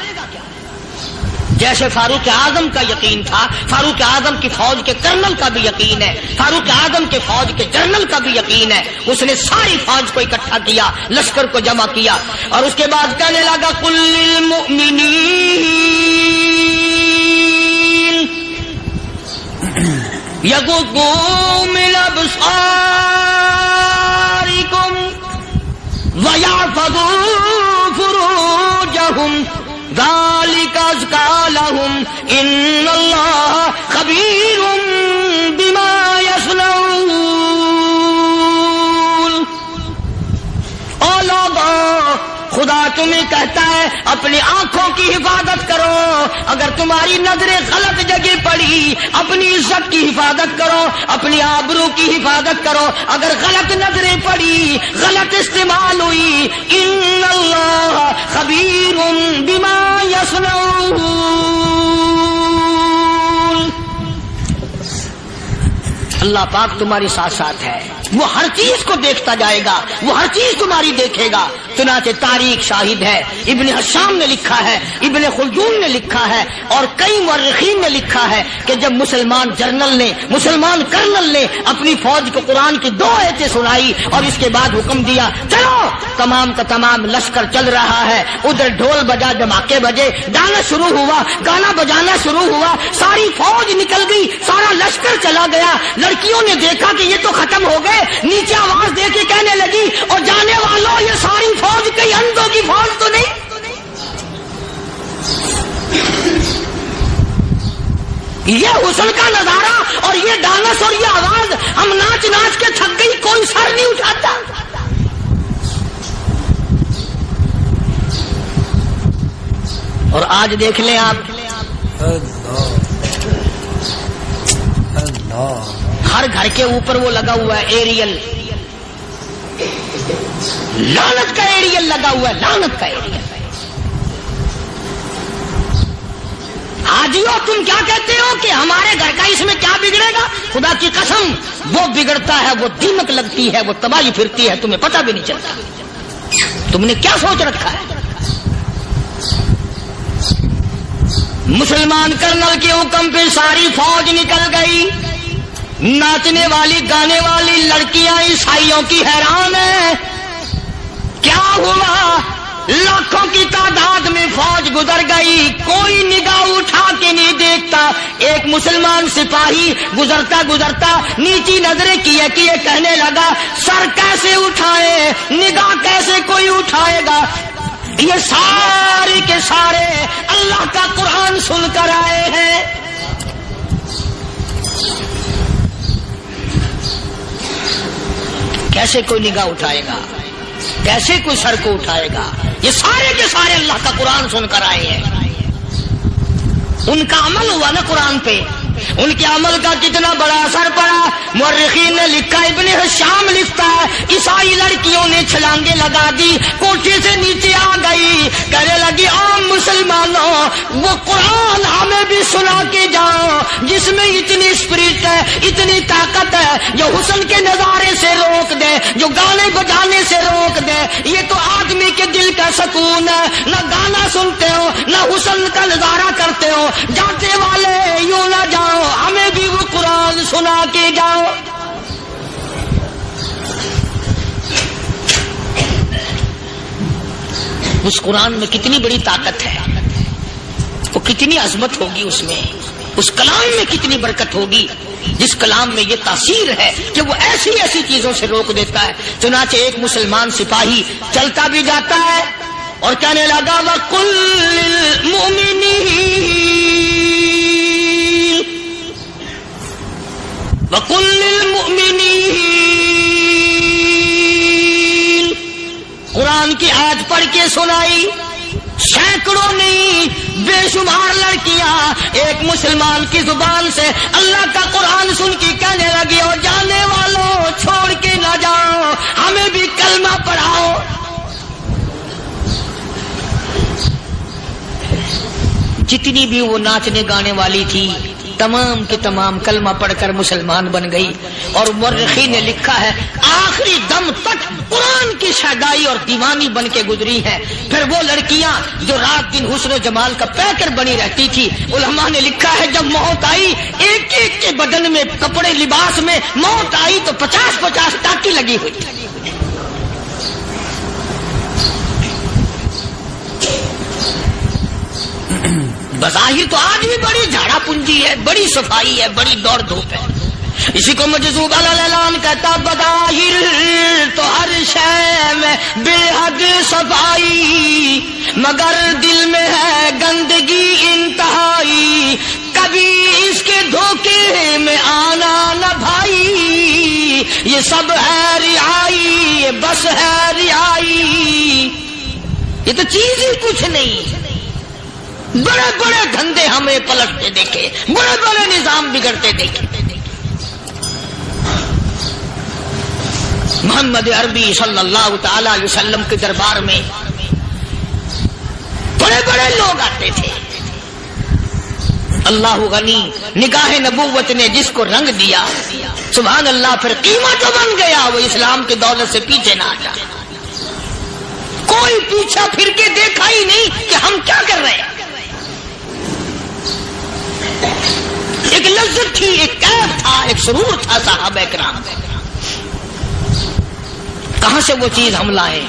جیسے فاروق اعظم کا یقین تھا، فاروق اعظم کی فوج کے کرنل کا بھی یقین ہے، فاروق اعظم کے فوج کے جنرل کا بھی یقین ہے. اس نے ساری فوج کو اکٹھا کیا، لشکر کو جمع کیا، اور اس کے بعد کہنے لگا قل للمؤمنین یغضوا من ابصارکم وَيَحْفَظُوا فُرُوجَهُمْ ذَلِكَ أَزْكَىٰ لَهُمْ إِنَّ اللَّهَ خَبِيرٌ بِمَا يَصْنَعُونَ. او لوگو، خدا تمہیں کہتا ہے اپنی آنکھوں کی حفاظت کرو. اگر تمہاری نظریں غلط جگہ پڑی، اپنی عزت کی حفاظت کرو، اپنی آبرو کی حفاظت کرو. اگر غلط نظریں پڑی، غلط استعمال ہوئی، ان اللہ خبیر بما یصنعون. اللہ پاک تمہارے ساتھ ساتھ ہے، وہ ہر چیز کو دیکھتا جائے گا، وہ ہر چیز تمہاری دیکھے گا. چنانچہ تاریخ شاہد ہے، ابن حشام نے لکھا ہے، ابن خلدون نے لکھا ہے، اور کئی مورخین نے لکھا ہے کہ جب مسلمان جنرل نے، مسلمان کرنل نے اپنی فوج کو قرآن کی 2 آیتیں سنائی اور اس کے بعد حکم دیا چلو، تمام کا تمام لشکر چل رہا ہے. ادھر ڈھول بجا، دھماکے بجے، گانا شروع ہوا، گانا بجانا شروع ہوا، ساری فوج نکل گئی، سارا لشکر چلا گیا. لڑکیوں نے دیکھا کہ یہ تو ختم ہو گئے، نیچے آواز دے کے کہنے لگی اور جانے والوں یہ ساری فوج کئی اندھوں کی فوج تو نہیں. یہ حسن کا نظارہ اور یہ ڈانس اور یہ آواز، ہم ناچ ناچ کے تھک گئی، کوئی سر نہیں اٹھاتا. اور آج دیکھ لیں آپ، ہر گھر کے اوپر وہ لگا ہوا ہے ایریل، لعنت کا ایریل لگا ہوا ہے، لعنت کا ایریل. حاجیو تم کیا کہتے ہو کہ ہمارے گھر کا اس میں کیا بگڑے گا؟ خدا کی قسم وہ بگڑتا ہے، وہ دیمک لگتی ہے، وہ تباہی پھرتی ہے، تمہیں پتہ بھی نہیں چلتا. تم نے کیا سوچ رکھا ہے؟ مسلمان کرنل کے حکم پہ ساری فوج نکل گئی. ناچنے والی گانے والی لڑکیاں عیسائیوں کی حیران ہیں. کیا ہوا؟ لاکھوں کی تعداد میں فوج گزر گئی، کوئی نگاہ اٹھا کے نہیں دیکھتا. ایک مسلمان سپاہی گزرتا گزرتا نیچی نظریں کیے کہنے لگا سر کیسے اٹھائے، نگاہ کیسے کوئی اٹھائے گا؟ یہ سارے کے سارے اللہ کا قرآن سن کر آئے ہیں. کیسے کوئی نگاہ اٹھائے گا؟ کیسے کوئی سر کو اٹھائے گا؟ یہ سارے کے سارے اللہ کا قرآن سن کر آئے ہیں. ان کا عمل ہوا نا قرآن پہ، ان کے عمل کا کتنا بڑا اثر پڑا. مورخین نے لکھا، ابن حشام لکھتا ہے عیسائی لڑکیوں نے چھلانگیں لگا دی، کوٹھی سے نیچے آ گئی، کہنے لگی عام مسلمانوں وہ قرآن ہمیں بھی سنا کے جاؤ جس میں اتنی اسپرٹ ہے، اتنی طاقت ہے، جو حسن کے نظارے سے روک دے، جو گانے بجانے سے روک دے. یہ تو آدمی کے دل کا سکون ہے. نہ گانا سنتے ہو نہ حسن کا نظارہ کرتے ہو، جاتے والے یوں نہ جاؤ، ہمیں بھی وہ قرآن سنا کے جاؤ. اس قرآن میں کتنی بڑی طاقت ہے، وہ کتنی عظمت ہوگی اس میں، اس کلام میں کتنی برکت ہوگی، جس کلام میں یہ تاثیر ہے کہ وہ ایسی ایسی چیزوں سے روک دیتا ہے. چنانچہ ایک مسلمان سپاہی چلتا بھی جاتا ہے اور کہنے لگا وَقُلْ لِلْمُؤْمِنِينَ وَقُلْ لِلْمُؤْمِنِينَ. قرآن کی آیت پڑھ کے سنائی. سینکڑوں نہیں بے شمار لڑکیاں ایک مسلمان کی زبان سے اللہ کا قرآن سن کے کہنے لگی اور جانے والوں چھوڑ کے نہ جاؤ، ہمیں بھی کلمہ پڑھاؤ. جتنی بھی وہ ناچنے گانے والی تھی تمام کی تمام کلمہ پڑھ کر مسلمان بن گئی. اور مورخین نے لکھا ہے آخری دم تک قرآن کی شیدائی اور دیوانی بن کے گزری ہے. پھر وہ لڑکیاں جو رات دن حسن و جمال کا پیکر بنی رہتی تھی، علماء نے لکھا ہے جب موت آئی ایک ایک کے بدن میں کپڑے لباس میں موت آئی تو 50-50 ٹاکی لگی ہوئی. بظاہر تو آج بھی بڑی جھاڑا پنجی ہے، بڑی صفائی ہے، بڑی دوڑ دھوپ ہے. اسی کو مجذوب الاعلان کہتا بظاہر تو ہر شے میں بے حد صفائی، مگر دل میں ہے گندگی انتہائی، کبھی اس کے دھوکے میں آنا نہ بھائی، یہ سب ہے رعائی، یہ بس ہے رعائی. یہ تو چیز ہی کچھ نہیں. بڑے بڑے دھندے ہمیں پلٹتے دیکھے، بڑے بڑے نظام بگڑتے دیکھے. محمد عربی صلی اللہ تعالی علیہ وسلم کے دربار میں بڑے بڑے لوگ آتے تھے. اللہ غنی، نگاہ نبوت نے جس کو رنگ دیا سبحان اللہ، پھر قیمت بن گیا. وہ اسلام کی دولت سے پیچھے نہ ہٹا. کوئی پیچھا پھر کے دیکھا ہی نہیں کہ ہم کیا کر رہے ہیں. ایک لذت تھی، ایک کیف تھا، ایک سرور تھا صحابہ کرام. کہاں سے وہ چیز ہم لائیں؟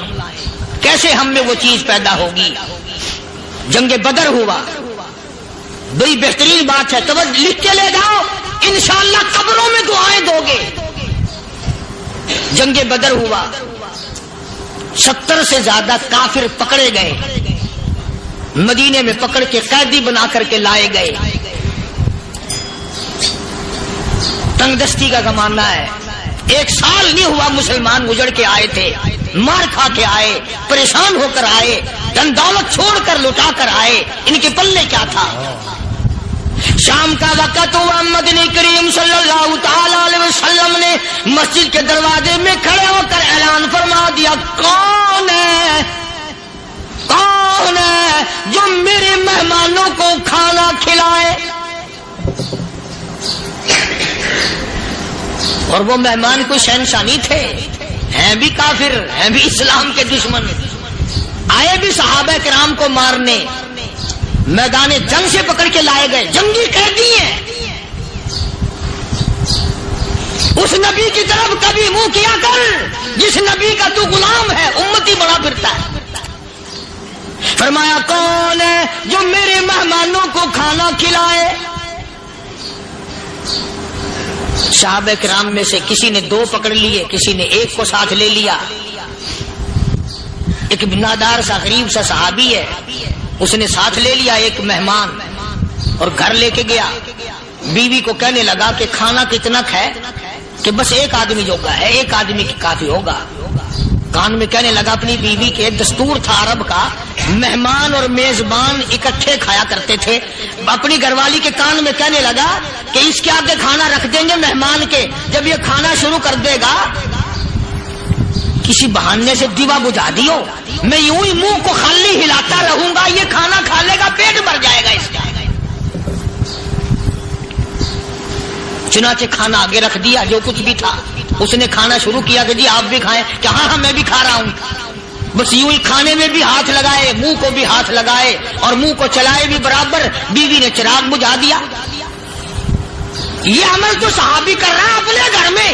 کیسے ہم میں وہ چیز پیدا ہوگی؟ جنگ بدر ہوا، بڑی بہترین بات ہے، توجہ لکھ کے لے جاؤ، انشاءاللہ قبروں میں دعائیں دو گے. جنگ بدر ہوا، 70 سے زیادہ کافر پکڑے گئے، مدینے میں پکڑ کے قیدی بنا کر کے لائے گئے. تنگ دستی کا زمانہ ہے، 1 سال نہیں ہوا مسلمان اجڑ کے آئے تھے، مار کھا کے آئے، پریشان ہو کر آئے، دن دولت چھوڑ کر لٹا کر آئے. ان کے پلے کیا تھا؟ شام کا وقت ہوا، مدنی کریم صلی اللہ تعالی علیہ وسلم نے مسجد کے دروازے میں کھڑے ہو کر اعلان فرما دیا کون ہے، کون ہے جو میرے مہمانوں کو کھانا کھلائے. اور وہ مہمان کوئی شہنشاہ نہیں تھے، ہیں بھی کافر، ہیں بھی اسلام کے دشمن. آئے بھی صحابہ کرام کو مارنے، میدان جنگ سے پکڑ کے لائے گئے، جنگی قیدی ہیں. اس نبی کی طرف کبھی منہ کیا کر جس نبی کا تو غلام ہے، امتی بڑا پھرتا ہے. فرمایا کون ہے جو میرے مہمانوں کو کھانا کھلائے؟ صحابہ کرام میں سے کسی نے 2 پکڑ لیے، کسی نے 1 کو ساتھ لے لیا. ایک بنادار سا غریب سا صحابی ہے، اس نے ساتھ لے لیا ایک مہمان اور گھر لے کے گیا. بیوی کو کہنے لگا کہ کھانا کتنا ہے؟ کہ بس 1 آدمی جوگا ہے، 1 آدمی کی کافی ہوگا. کان میں کہنے لگا اپنی بیوی کے، دستور تھا عرب کا، مہمان اور میزبان اکٹھے کھایا کرتے تھے. اپنی گھر والی کے کان میں کہنے لگا کہ اس کے آگے کھانا رکھ دیں گے مہمان کے، جب یہ کھانا شروع کر دے گا کسی بہانے سے دیوا بجھا دیو، میں یوں ہی منہ کو خالی ہلاتا رہوں گا، یہ کھانا کھا لے گا، پیٹ بھر جائے گا اس کا. چنانچہ کھانا آگے رکھ دیا، جو کچھ بھی تھا. اس نے کھانا شروع کیا کہ جی آپ بھی کھائیں، کہ ہاں میں بھی کھا رہا ہوں. بس یوں ہی کھانے میں بھی ہاتھ لگائے، منہ کو بھی ہاتھ لگائے اور منہ کو چلائے بھی برابر. بیوی نے چراغ بجھا دیا. یہ عمل تو صحابی کر رہا ہے اپنے گھر میں.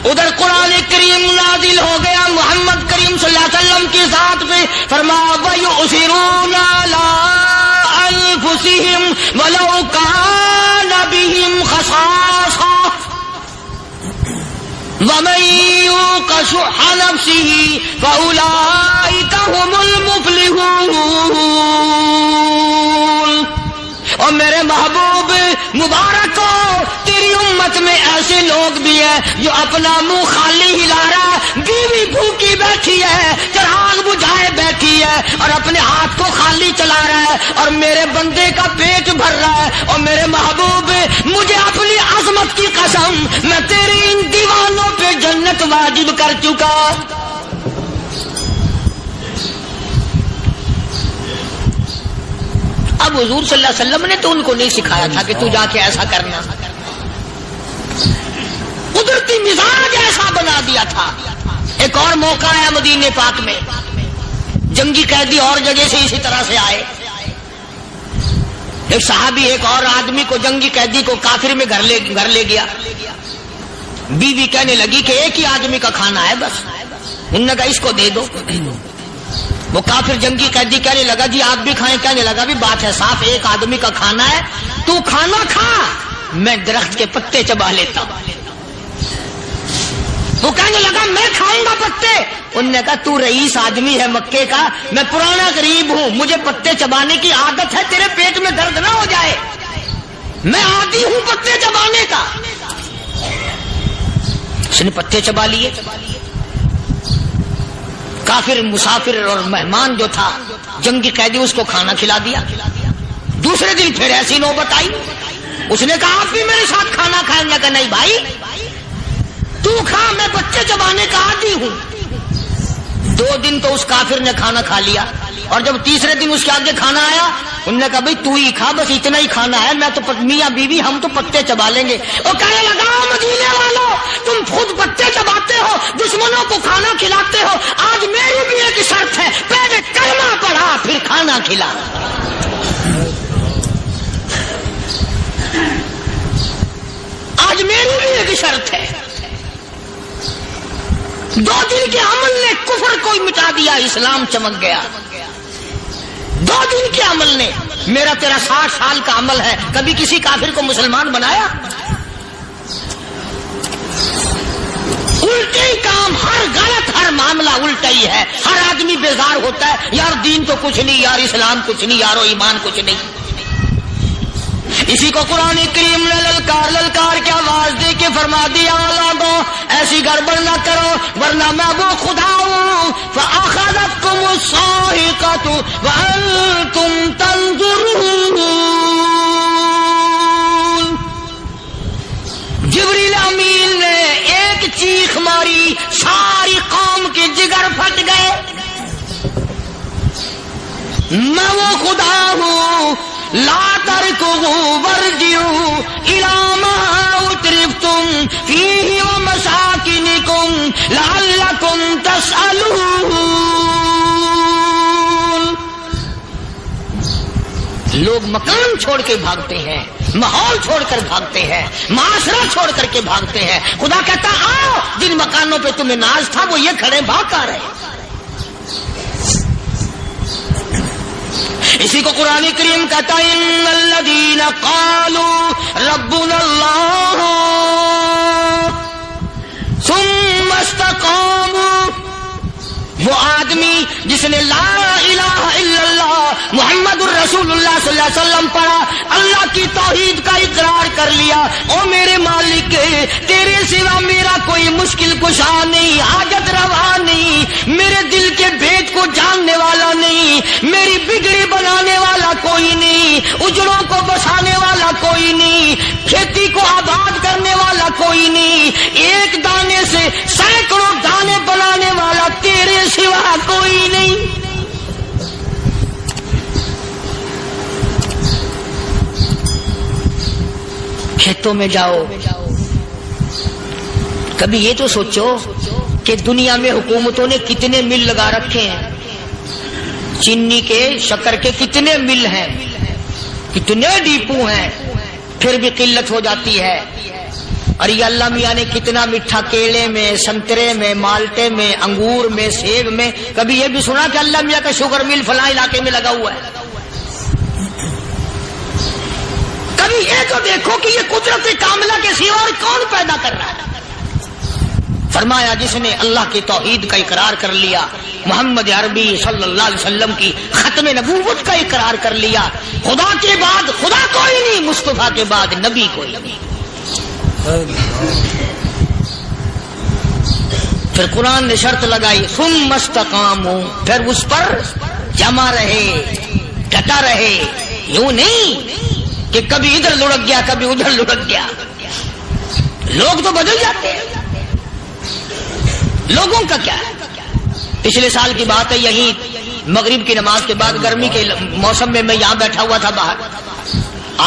ادھر قرآن کریم نازل ہو گیا محمد کریم صلی اللہ علیہ وسلم کی ذات پہ، فرمایا وَيُؤْثِرُونَ عَلَىٰ أَنفُسِهِمْ وَلَوْ كَانَ بِهِمْ خَصَاصَةٌ وَمَن يُوقَ شُحَّ نَفْسِهِ فَأُولَٰئِكَ هُمُ الْمُفْلِحُونَ. اور میرے محبوب مبارک ہو، تیری امت میں ایسے لوگ بھی ہیں جو اپنا منہ خالی ہلا رہا ہے، بیوی بھوکی بیٹھی ہے، چراغ بجھائے بیٹھی ہے اور اپنے ہاتھ کو خالی چلا رہا ہے اور میرے بندے کا پیٹ بھر رہا ہے. اور میرے محبوب مجھے اپنی عظمت کی قسم، میں تیری ان دیوانوں پہ جنت واجب کر چکا. اب حضور صلی اللہ علیہ وسلم نے تو ان کو نہیں سکھایا تھا کہ تو جا کے ایسا کرنا، قدرتی مزاج ایسا بنا دیا تھا. ایک اور موقع ہے مدینے پاک میں، جنگی قیدی اور جگہ سے اسی طرح سے آئے. ایک صحابی ایک اور آدمی کو، جنگی قیدی کو کافر میں گھر لے گیا. بیوی کہنے لگی کہ 1 ہی آدمی کا کھانا ہے بس. انہوں نے کہا اس کو دے دو. وہ کافر جنگی قیدی کہنے لگا جی آپ بھی کھائیں. کہنے لگا بھی بات ہے صاف، 1 آدمی کا کھانا ہے، تو کھانا کھا، میں درخت کے پتے چبا لیتا ہوں. وہ کہنے لگا میں کھاؤں گا پتے. انہوں نے کہا تو رئیس آدمی ہے مکے کا، میں پرانا غریب ہوں، مجھے پتے چبانے کی عادت ہے، تیرے پیٹ میں درد نہ ہو جائے، میں عادی ہوں پتے چبانے کا. اس نے پتے چبا لیے. کافر مسافر اور مہمان جو تھا جنگی قیدی، اس کو کھانا کھلا دیا. دوسرے دن پھر ایسی نوبت آئی. اس نے کہا آپ بھی میرے ساتھ کھانا کھائیں گے؟ کہ نہیں بھائی تو کھا، میں بچے چبانے کا عادی ہوں. 2 دن تو اس کافر نے کھانا کھا لیا اور جب تیسرے دن اس کے آگے کھانا آیا، انہوں نے کہا بھائی تو ہی کھا، بس اتنا ہی کھانا ہے، میں تو میاں بیوی ہم تو پتے چبا لیں گے. اور کہنے لگا مدینے والوں تم خود پتے چباتے ہو، دشمنوں کو کھانا کھلاتے ہو، آج میری بھی ایک شرط ہے، پہلے کلمہ پڑھا پھر کھانا کھلا. آج میری بھی ایک شرط ہے. 2 دن کے عمل نے کفر کو مٹا دیا، اسلام چمک گیا. 2 دن کے عمل نے. میرا تیرا 60 سال کا عمل ہے، کبھی کسی کافر کو مسلمان بنایا؟ الٹے ہی کام، ہر غلط، ہر معاملہ الٹا ہی ہے. ہر آدمی بیزار ہوتا ہے، یار دین تو کچھ نہیں، یار اسلام کچھ نہیں، یارو ایمان کچھ نہیں. اسی کو قرآن کریم نے للکار کے آواز دے کے فرما دیا لوگوں ایسی گڑبڑ نہ کرو ورنہ میں وہ خدا ہوں. فَأَخَذَتْكُمُ الصَّاعِقَةُ وَأَنْتُمْ تَنظُرُونَ. جبریل امین نے ایک چیخ ماری، ساری قوم کے جگر پھٹ گئے. میں وہ خدا ہوں. لا تركضوا وارجعوا إلى ما أترفتم فيه ومساكنكم لعلكم تسألون. مکان چھوڑ کے بھاگتے ہیں، ماحول چھوڑ کر بھاگتے ہیں، معاشرہ چھوڑ کر کے بھاگتے ہیں. خدا کہتا آؤ جن مکانوں پہ تمہیں ناز تھا وہ یہ کھڑے بھاگ کر رہے. اسی کو قرآن کریم کہتا ہے ان الذین قالوا ربنا اللہ ثم استقاموا، وہ آدمی جس نے لا الہ الا اللہ محمد الرسول اللہ صلی اللہ علیہ وسلم پڑھا، اللہ کی توحید کا اقرار کر لیا، او میرے مالک تیرے سوا میرا کوئی مشکل کشا نہیں، حاجت روا نہیں، میرے دل کے بھید کو جاننے والا نہیں، میری بگڑی بنانے والا کوئی نہیں، اجڑوں کو بسانے والا کوئی نہیں، کھیتی کو آباد کرنے والا کوئی نہیں، ایک دانے سے سینکڑوں دانے بنانے والا تیرے سوا کوئی نہیں. کھیتوں میں جاؤ، کبھی یہ تو سوچو کہ دنیا میں حکومتوں نے کتنے مل لگا رکھے ہیں، چینی کے شکر کے کتنے مل ہیں، کتنے ڈیپو ہیں، پھر بھی قلت ہو جاتی ہے. اور یہ اللہ میاں نے کتنا میٹھا کیلے میں، سنترے میں، مالٹے میں، انگور میں، سیب میں. کبھی یہ بھی سنا کہ اللہ میاں کا شوگر مل فلاں علاقے میں لگا ہوا ہے؟ کبھی یہ تو دیکھو کہ یہ قدرت کاملہ کے سوا اور کون پیدا کر رہا ہے. فرمایا جس نے اللہ کی توحید کا اقرار کر لیا، محمد عربی صلی اللہ علیہ وسلم کی ختم نبوت کا اقرار کر لیا، خدا کے بعد خدا کوئی نہیں، مصطفیٰ کے بعد نبی کوئی نہیں. پھر قرآن نے شرط لگائی ثم استقاموا، پھر اس پر جمع رہے، ڈٹا رہے. یوں نہیں کہ کبھی ادھر لڑک گیا کبھی ادھر لڑک گیا. لوگ تو بدل جاتے ہیں، لوگوں کا کیا ہے. پچھلے سال کی بات ہے، یہی مغرب کی نماز کے بعد گرمی کے موسم میں یہاں بیٹھا ہوا تھا، باہر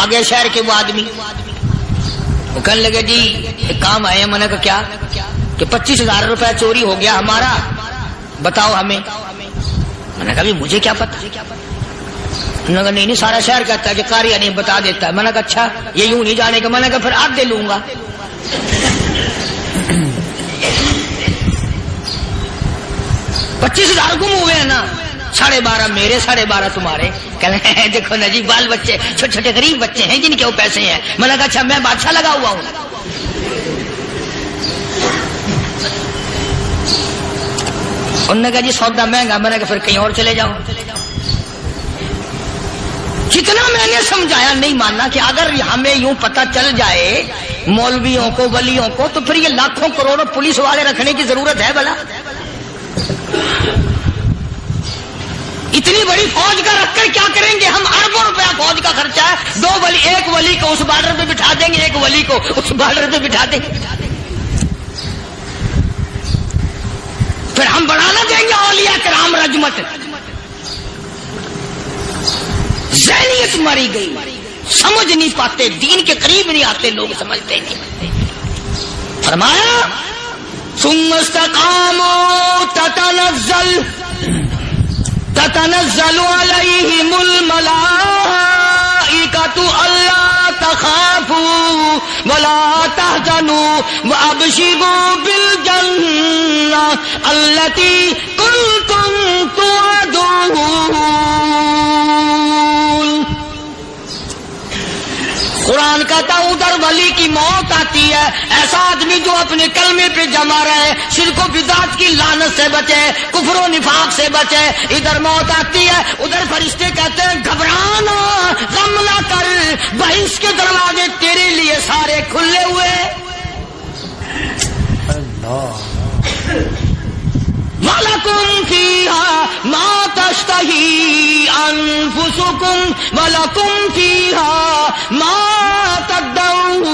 آگے شہر کے وہ آدمی وہ کہنے لگے جی ایک کام آئے ہیں. میں نے کہا کیا؟ کہ 25,000 روپے چوری ہو گیا ہمارا، بتاؤ ہمیں. میں نے کہا بھی مجھے کیا پتا. انہوں نے کہا نہیں سارا شہر کہتا ہے کہ قاریہ نہیں بتا دیتا ہے. میں نے کہا اچھا یہ یوں نہیں جانے کا. میں نے کہا پھر آدھے لوں گا. 25,000 گم ہوئے ہیں نا، 12.5 میرے 12.5 تمہارے. کہنے ہیں دیکھو نا جی بال بچے چھوٹے چھوٹے غریب بچے ہیں جن کے وہ پیسے ہیں. میں نے کہا اچھا میں بادشاہ لگا ہوا ہوں. انہوں نے کہا جی سودا مہنگا. میں نے کہا پھر کہیں اور چلے جاؤ. جتنا میں نے سمجھایا نہیں ماننا کہ اگر ہمیں یوں پتہ چل جائے مولویوں کو ولیوں کو تو پھر یہ لاکھوں کروڑوں پولیس والے رکھنے کی ضرورت ہے بھلا؟ اتنی بڑی فوج کا رکھ کر کیا کریں گے ہم؟ اربوں روپیہ فوج کا خرچہ ہے. 2 ولی، ایک ولی کو اس بارڈر پہ بٹھا دیں گے، ایک ولی کو اس بارڈر پہ بٹھا دیں گے. پھر ہم بڑھانا دیں گے اولیاء کرام رجمت. ذہنیت ماری گئی، سمجھ نہیں پاتے، دین کے قریب نہیں آتے لوگ، سمجھتے نہیں. فرمایا ثم استقاموا تتنزل علیہم الملائکۃ الا تخافوا ولا تحزنوا وابشروا بالجنہ التی کنتم توعدون. قرآن کہتا ادھر ولی کی موت آتی ہے، ایسا آدمی جو اپنے کلمے پہ جمع رہے، شرک و بدعت کی لعنت سے بچے، کفر و نفاق سے بچے. ادھر موت آتی ہے، ادھر فرشتے کہتے ہیں گھبرانا، غم نہ کر، بہشت کے دروازے تیرے لیے سارے کھلے ہوئے. وَلَكُمْ فِيهَا مَا تَشْتَهِي أَنفُسُكُمْ وَلَكُمْ فِيهَا مَا تَدَّعُونَ.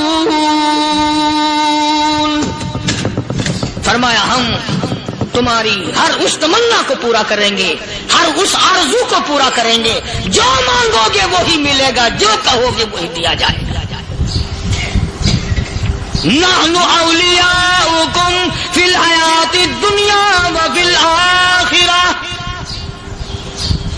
فرمایا ہم تمہاری ہر اس تمنا کو پورا کریں گے، ہر اس آرزو کو پورا کریں گے. جو مانگو گے وہی ملے گا، جو کہو گے وہی دیا جائے گا. نحن اولیاؤکم فی الحیات الدنیا وفی الآخرہ.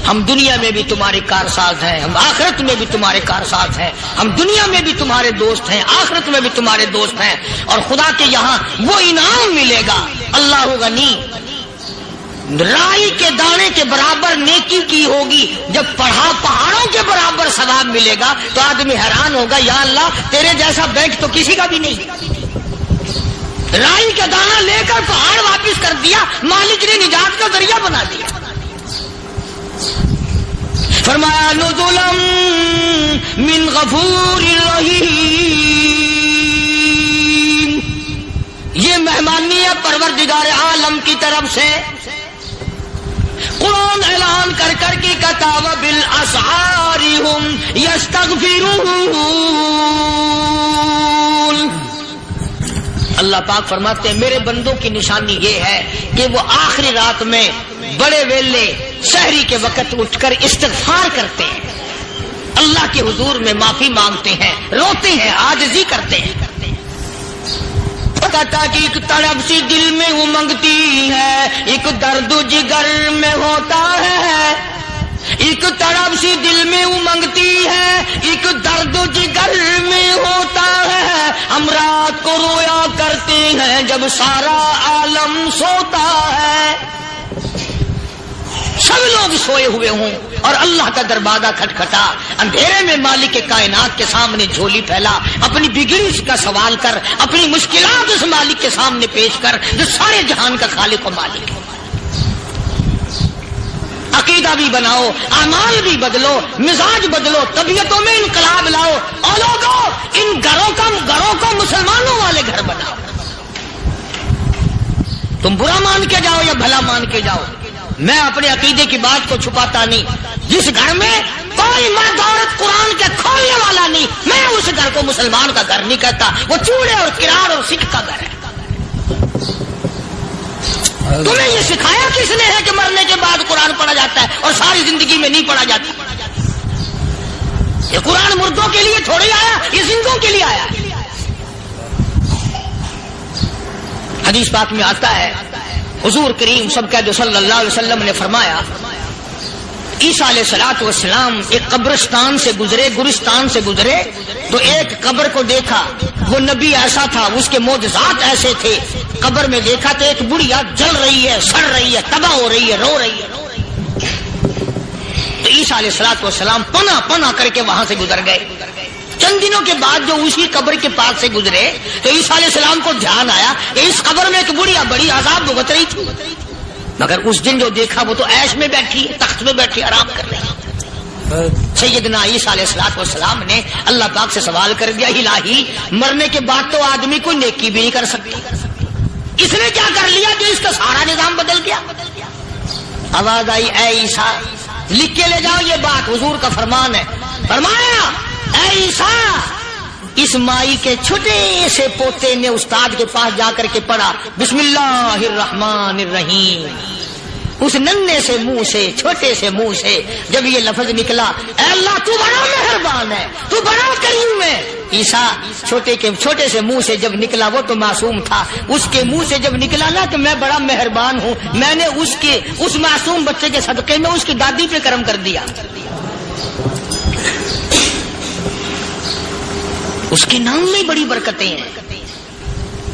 ہم دنیا میں بھی تمہارے کارساز ہیں، ہم آخرت میں بھی تمہارے کارساز ہیں، ہم دنیا میں بھی تمہارے دوست ہیں، آخرت میں بھی تمہارے دوست ہیں، اور خدا کے یہاں وہ انعام ملے گا۔ اللہ غنی، رائی کے دانے کے برابر نیکی کی ہوگی، جب پڑھا پہاڑوں کے برابر ثواب ملے گا تو آدمی حیران ہوگا، یا اللہ تیرے جیسا بینک تو کسی کا بھی نہیں۔ رائی کا دانہ لے کر پہاڑ واپس کر دیا، مالک نے نجات کا ذریعہ بنا دیا۔ فرمایا نزلا من غفور رحیم، یہ مہمانی ہے پروردگار عالم کی طرف سے۔ قرآن اعلان کر کر کی کتاب بالاسحار ہم یستغفرون، اللہ پاک فرماتے ہیں میرے بندوں کی نشانی یہ ہے کہ وہ آخری رات میں بڑے ویلے سحری کے وقت اٹھ کر استغفار کرتے ہیں، اللہ کے حضور میں معافی مانگتے ہیں، روتے ہیں، عاجزی کرتے ہیں۔ کہتا کہ ایک تڑپ سی دل میں امنگتی ہے، ایک درد جگر میں ہوتا ہے، ایک تڑپ سی دل میں امنگتی ہے، ایک درد جگر میں ہوتا ہے، ہم رات کو رویا کرتے ہیں جب سارا عالم سوتا ہے۔ سب لوگ سوئے ہوئے ہوں اور اللہ کا دروازہ کھٹکھٹا، اندھیرے میں مالک کائنات کے سامنے جھولی پھیلا، اپنی بگڑی کا سوال کر، اپنی مشکلات اس مالک کے سامنے پیش کر جو سارے جہان کا خالق و مالک ہے۔ عقیدہ بھی بناؤ، اعمال بھی بدلو، مزاج بدلو، طبیعتوں میں انقلاب لاؤ، اور لوگوں ان گھروں کو مسلمانوں والے گھر بناؤ۔ تم برا مان کے جاؤ یا بھلا مان کے جاؤ، میں اپنے عقیدے کی بات کو چھپاتا نہیں۔ جس گھر میں کوئی مرد عورت قرآن کے کھولنے والا نہیں، میں اس گھر کو مسلمان کا گھر نہیں کہتا، وہ چوڑے اور کرار اور سکھ کا گھر ہے۔ تمہیں یہ سکھایا کس نے ہے کہ مرنے کے بعد قرآن پڑھا جاتا ہے اور ساری زندگی میں نہیں پڑھا جاتا؟ یہ قرآن مردوں کے لیے تھوڑی آیا، یہ زندوں کے لیے آیا۔ حدیث پاک میں آتا ہے، حضور کریم سب کہہ دو صلی اللہ علیہ وسلم نے فرمایا، عیسیٰ علیہ الصلوۃ والسلام ایک قبرستان سے گزرے، گورستان سے گزرے تو ایک قبر کو دیکھا، وہ نبی ایسا تھا، اس کے معجزات ایسے تھے۔ قبر میں دیکھا تو ایک بڑھیا جل رہی ہے، سڑ رہی ہے، تباہ ہو رہی ہے، رو رہی ہے۔ تو عیسیٰ علیہ الصلوۃ والسلام پناہ کر کے وہاں سے گزر گئے۔ چند دنوں کے بعد جو اسی قبر کے پاس سے گزرے تو عیسیٰ علیہ السلام کو دھیان آیا کہ اس قبر میں ایک بڑھیا بڑی عذاب بھگت رہی تھی، مگر اس دن جو دیکھا وہ تو عیش میں بیٹھی، تخت میں بیٹھی آرام کر رہی ہے۔ سیدنا عیسیٰ علیہ الصلوۃ والسلام نے اللہ پاک سے سوال کر دیا، الہی مرنے کے بعد تو آدمی کوئی نیکی بھی نہیں کر سکتا، اس نے کیا کر لیا کہ اس کا سارا نظام بدل گیا؟ آواز آئی، اے عیسیٰ لکھ کے لے جاؤ یہ بات، حضور کا فرمان ہے۔ فرمایا، اے عیسیٰ، اس مائی کے چھوٹے سے پوتے نے استاد کے پاس جا کر کے پڑھا بسم اللہ الرحمن الرحیم، اس ننھے سے منہ سے، چھوٹے سے منہ سے جب یہ لفظ نکلا، اے اللہ تو بڑا مہربان ہے، تو بڑا کریم ہے۔ عیسیٰ چھوٹے سے منہ سے جب نکلا، وہ تو معصوم تھا، اس کے منہ سے جب نکلا نا کہ میں بڑا مہربان ہوں، میں نے اس معصوم بچے کے صدقے میں اس کی دادی پہ کرم کر دیا۔ اس کے نام میں بڑی برکتیں ہیں،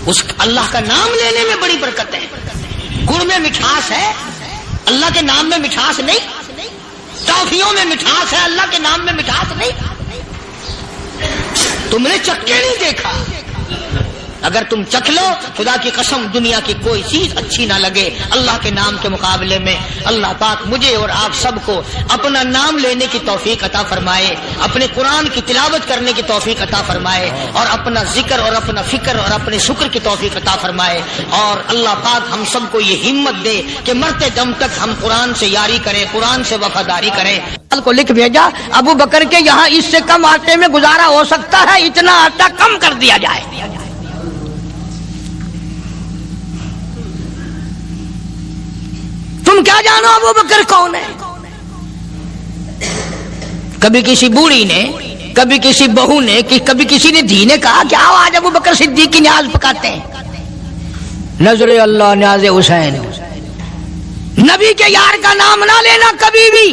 اس اللہ کا نام لینے میں بڑی برکتیں ہیں۔ گڑ میں مٹھاس ہے، اللہ کے نام میں مٹھاس نہیں۔ ٹافیوں میں مٹھاس ہے، اللہ کے نام میں مٹھاس نہیں۔ تم نے چکھ کے نہیں دیکھا، اگر تم چکھ لو خدا کی قسم دنیا کی کوئی چیز اچھی نہ لگے اللہ کے نام کے مقابلے میں۔ اللہ پاک مجھے اور آپ سب کو اپنا نام لینے کی توفیق عطا فرمائے، اپنے قرآن کی تلاوت کرنے کی توفیق عطا فرمائے، اور اپنا ذکر اور اپنا فکر اور اپنے شکر کی توفیق عطا فرمائے، اور اللہ پاک ہم سب کو یہ ہمت دے کہ مرتے دم تک ہم قرآن سے یاری کریں، قرآن سے وفاداری کریں۔ کو لکھ بھیجا، ابو بکر کے یہاں اس سے کم آٹے میں گزارا ہو سکتا ہے، اتنا آٹا کم کر دیا جائے۔ تم کیا جانو ابو بکر کون ہے؟ کبھی کسی بوڑھی نے، کبھی کسی بہو نے، کبھی کسی نے دھی نے کہا کہ آؤ آج ابو بکر صدیق کی نیاز پکاتے ہیں۔ نظر اللہ نیاز حسین، نبی کے یار کا نام نہ لینا کبھی بھی،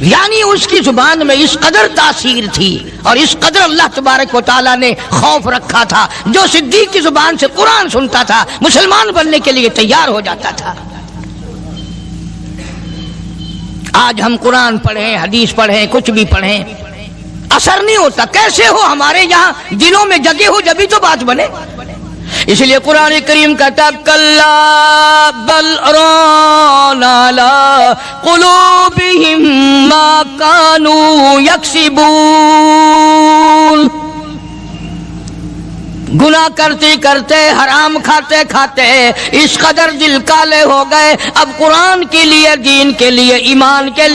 یعنی اس کی زبان میں اس قدر تاثیر تھی اور اس قدر اللہ تبارک و تعالیٰ نے خوف رکھا تھا، جو صدیق کی زبان سے قرآن سنتا تھا مسلمان بننے کے لیے تیار ہو جاتا تھا۔ آج ہم قرآن پڑھیں، حدیث پڑھیں، کچھ بھی پڑھیں، اثر نہیں ہوتا۔ کیسے ہو؟ ہمارے یہاں دلوں میں جگہ ہو جبھی تو بات بنے۔ اس لیے قرآن کریم کہتا کلا بل ران علی قلوبہم ما کانوا یکسبون، گناہ کرتے کرتے، حرام کھاتے کھاتے اس قدر دل کالے ہو گئے، اب قرآن کے لیے، دین کے لیے، ایمان کے لیے